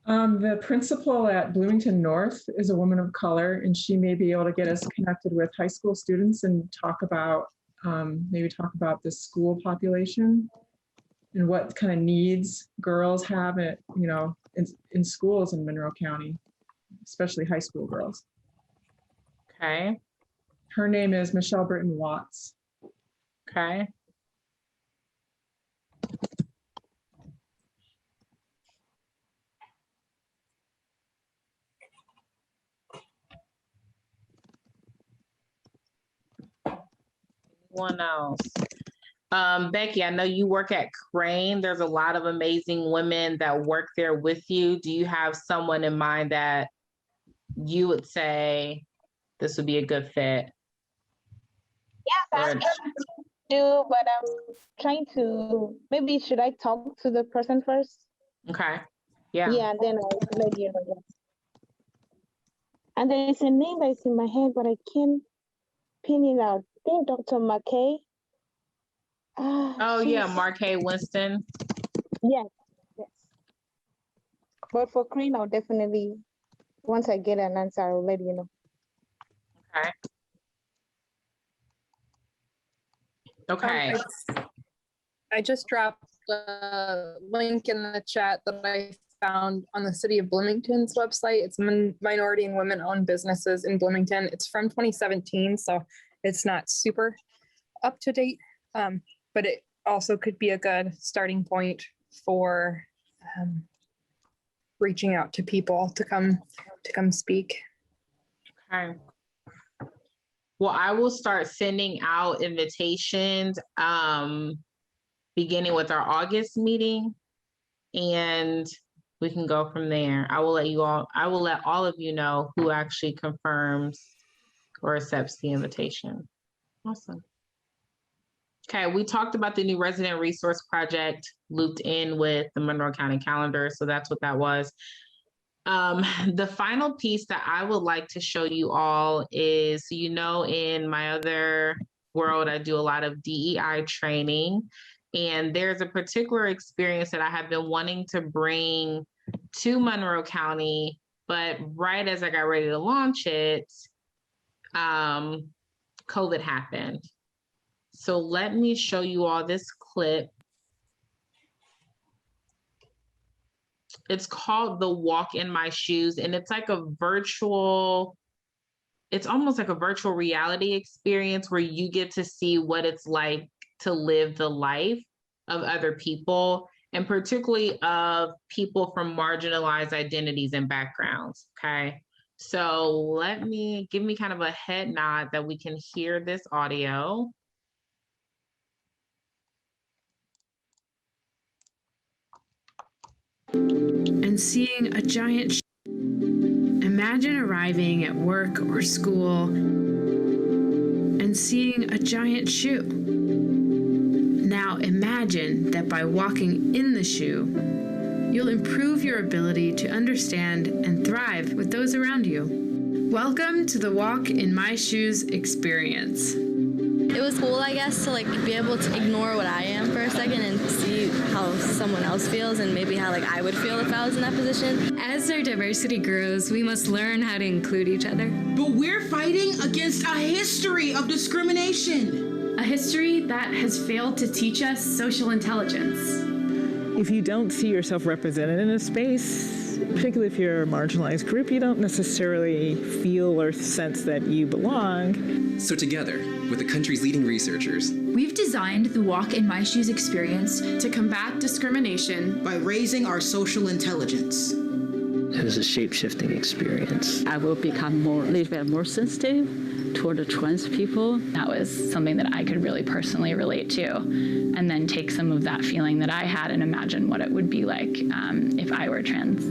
The principal at Bloomington North is a woman of color, and she may be able to get us connected with high school students and talk about, maybe talk about the school population and what kind of needs girls have at, in schools in Monroe County, especially high school girls. Okay. Her name is Michelle Britton Watts. Okay. Anyone else? Becky, I know you work at Crane. There's a lot of amazing women that work there with you. Do you have someone in mind that you would say this would be a good fit? Yes, I do, but I'm trying to, maybe should I talk to the person first? Okay. Yeah. Yeah, and then I'll let you know. And there is a name that's in my head, but I can't pin it out. I think Dr. McKay. Oh yeah, Marquay Winston. Yes, yes. But for Crane, I'll definitely, once I get an answer, I'll let you know. Okay. Okay. I just dropped a link in the chat that I found on the City of Bloomington's website. It's minority and women-owned businesses in Bloomington. It's from 2017, so it's not super up to date, but it also could be a good starting point for reaching out to people to come speak. Okay. Well, I will start sending out invitations beginning with our August meeting, and we can go from there. I will let all of you know who actually confirms or accepts the invitation. Awesome. Okay, we talked about the new resident resource project looped in with the Monroe County calendar, so that's what that was. The final piece that I would like to show you all is, in my other world, I do a lot of DEI training, and there's a particular experience that I have been wanting to bring to Monroe County, but right as I got ready to launch it, COVID happened. So let me show you all this clip. It's called The Walk in My Shoes, and it's like it's almost like a virtual reality experience where you get to see what it's like to live the life of other people, and particularly of people from marginalized identities and backgrounds, okay? So give me kind of a head nod that we can hear this audio. And seeing a giant imagine arriving at work or school and seeing a giant shoe. Now imagine that by walking in the shoe, you'll improve your ability to understand and thrive with those around you. Welcome to the Walk in My Shoes experience. It was cool, I guess, to be able to ignore what I am for a second and see how someone else feels and maybe how I would feel if I was in that position. As our diversity grows, we must learn how to include each other. But we're fighting against a history of discrimination. A history that has failed to teach us social intelligence. If you don't see yourself represented in a space, particularly if you're a marginalized group, you don't necessarily feel or sense that you belong. So together, with the country's leading researchers, we've designed the Walk in My Shoes experience to combat discrimination by raising our social intelligence. It was a shape-shifting experience. I will become a little bit more sensitive toward the trans people. That was something that I could really personally relate to, and then take some of that feeling that I had and imagine what it would be like if I were trans.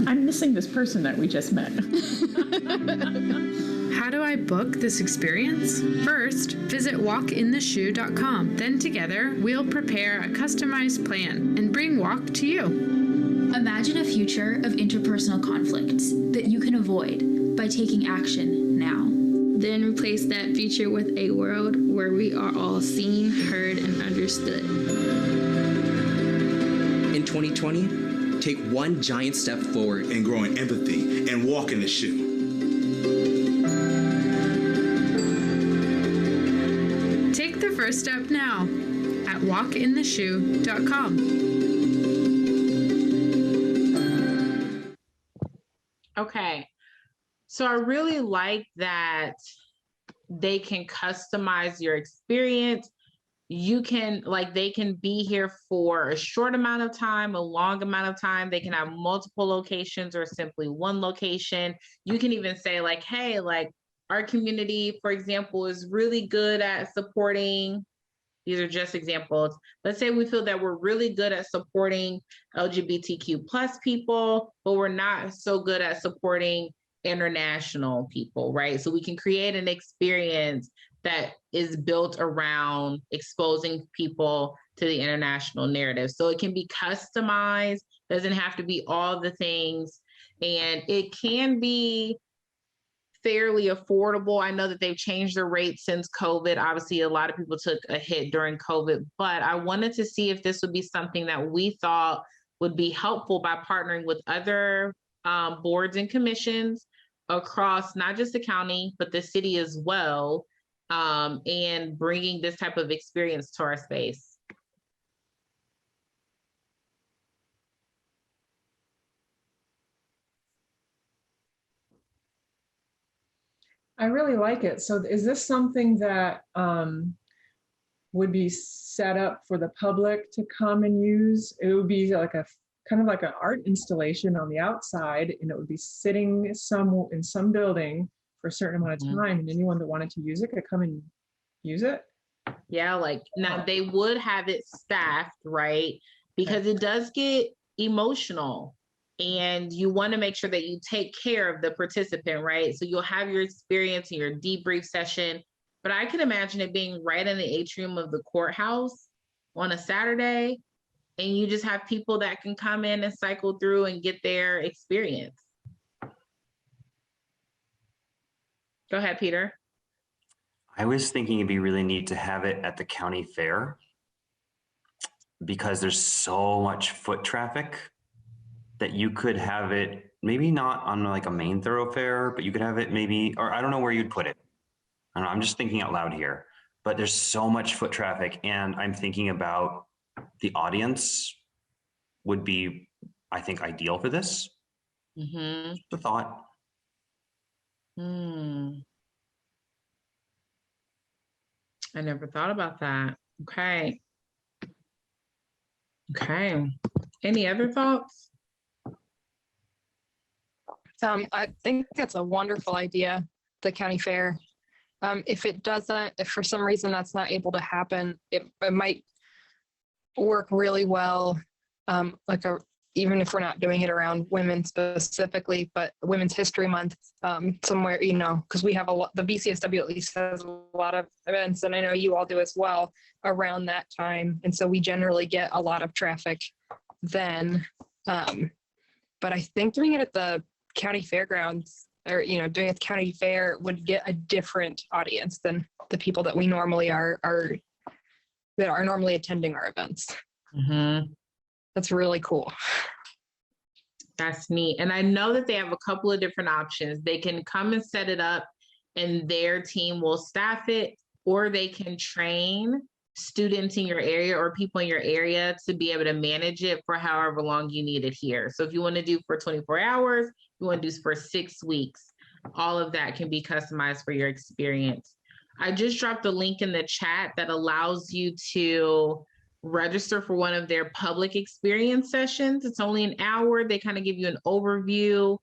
I'm missing this person that we just met. How do I book this experience? First, visit walkintheshoe.com. Then together, we'll prepare a customized plan and bring Walk to you. Imagine a future of interpersonal conflicts that you can avoid by taking action now. Then replace that future with a world where we are all seen, heard, and understood. In 2020, take one giant step forward in growing empathy and walking the shoe. Take the first step now at walkintheshoe.com. Okay, so I really like that they can customize your experience. You can, like, they can be here for a short amount of time, a long amount of time. They can have multiple locations or simply one location. You can even say like, hey, like our community, for example, is really good at supporting, these are just examples. Let's say we feel that we're really good at supporting LGBTQ plus people, but we're not so good at supporting international people, right? So we can create an experience that is built around exposing people to the international narrative. So it can be customized, doesn't have to be all the things, and it can be fairly affordable. I know that they've changed their rates since COVID. Obviously, a lot of people took a hit during COVID, but I wanted to see if this would be something that we thought would be helpful by partnering with other boards and commissions across not just the county, but the city as well, and bringing this type of experience to our space. I really like it. So is this something that would be set up for the public to come and use? It would be like a kind of like an art installation on the outside, and it would be sitting in some building for a certain amount of time, and anyone that wanted to use it could come and use it. Yeah, like now they would have it staffed, right? Because it does get emotional. And you want to make sure that you take care of the participant, right? So you'll have your experience and your debrief session, but I can imagine it being right in the atrium of the courthouse on a Saturday, and you just have people that can come in and cycle through and get their experience. Go ahead, Peter. I was thinking it'd be really neat to have it at the county fair because there's so much foot traffic that you could have it maybe not on like a main thoroughfare, but you could have it maybe, or I don't know where you'd put it. I don't know, I'm just thinking out loud here, but there's so much foot traffic, and I'm thinking about the audience would be, I think, ideal for this. Mm-hmm. The thought. I never thought about that. Okay. Okay. Any other thoughts? I think that's a wonderful idea, the county fair. If for some reason that's not able to happen, it might work really well, even if we're not doing it around women specifically, but Women's History Month, somewhere, because we have the BCSW at least has a lot of events, and I know you all do as well around that time. And so we generally get a lot of traffic then. But I think doing it at the county fairgrounds, or doing it at the county fair, would get a different audience than the people that we normally are normally attending our events. Mm-hmm. That's really cool. That's neat. And I know that they have a couple of different options. They can come and set it up and their team will staff it, or they can train students in your area or people in your area to be able to manage it for however long you need it here. So if you want to do for 24 hours, you want to do for 6 weeks, all of that can be customized for your experience. I just dropped a link in the chat that allows you to register for one of their public experience sessions. It's only an hour. They kind of give you an overview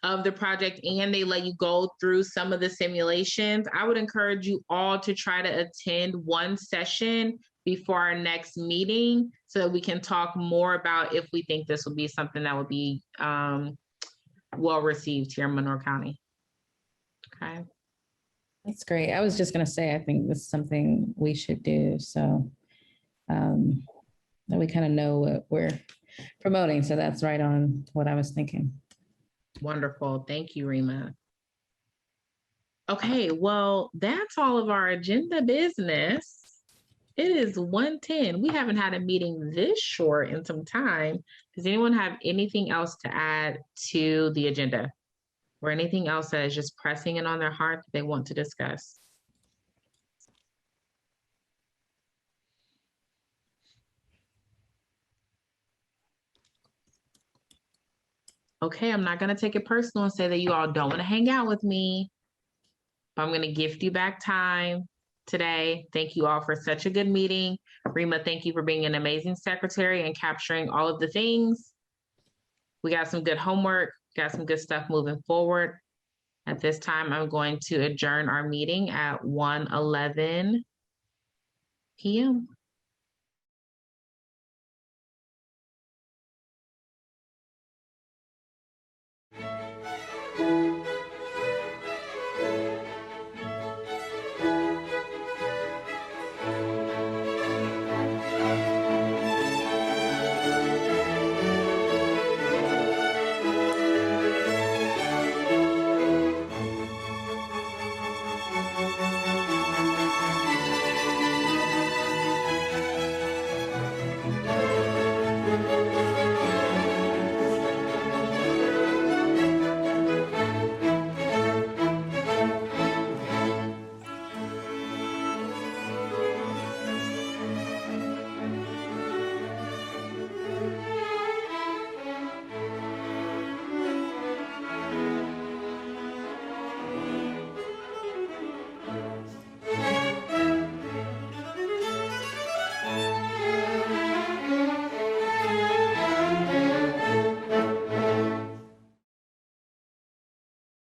of the project, and they let you go through some of the simulations. I would encourage you all to try to attend one session before our next meeting so that we can talk more about if we think this would be something that would be well received here in Monroe County. Okay. That's great. I was just going to say, I think this is something we should do. So that we kind of know what we're promoting. So that's right on what I was thinking. Wonderful. Thank you, Rima. Okay, well, that's all of our agenda business. It is 1:10. We haven't had a meeting this short in some time. Does anyone have anything else to add to the agenda? Or anything else that is just pressing in on their heart that they want to discuss? Okay, I'm not going to take it personal and say that you all don't want to hang out with me, but I'm going to gift you back time today. Thank you all for such a good meeting. Rima, thank you for being an amazing secretary and capturing all of the things. We got some good homework, got some good stuff moving forward. At this time, I'm going to adjourn our meeting at 1:11 p.m.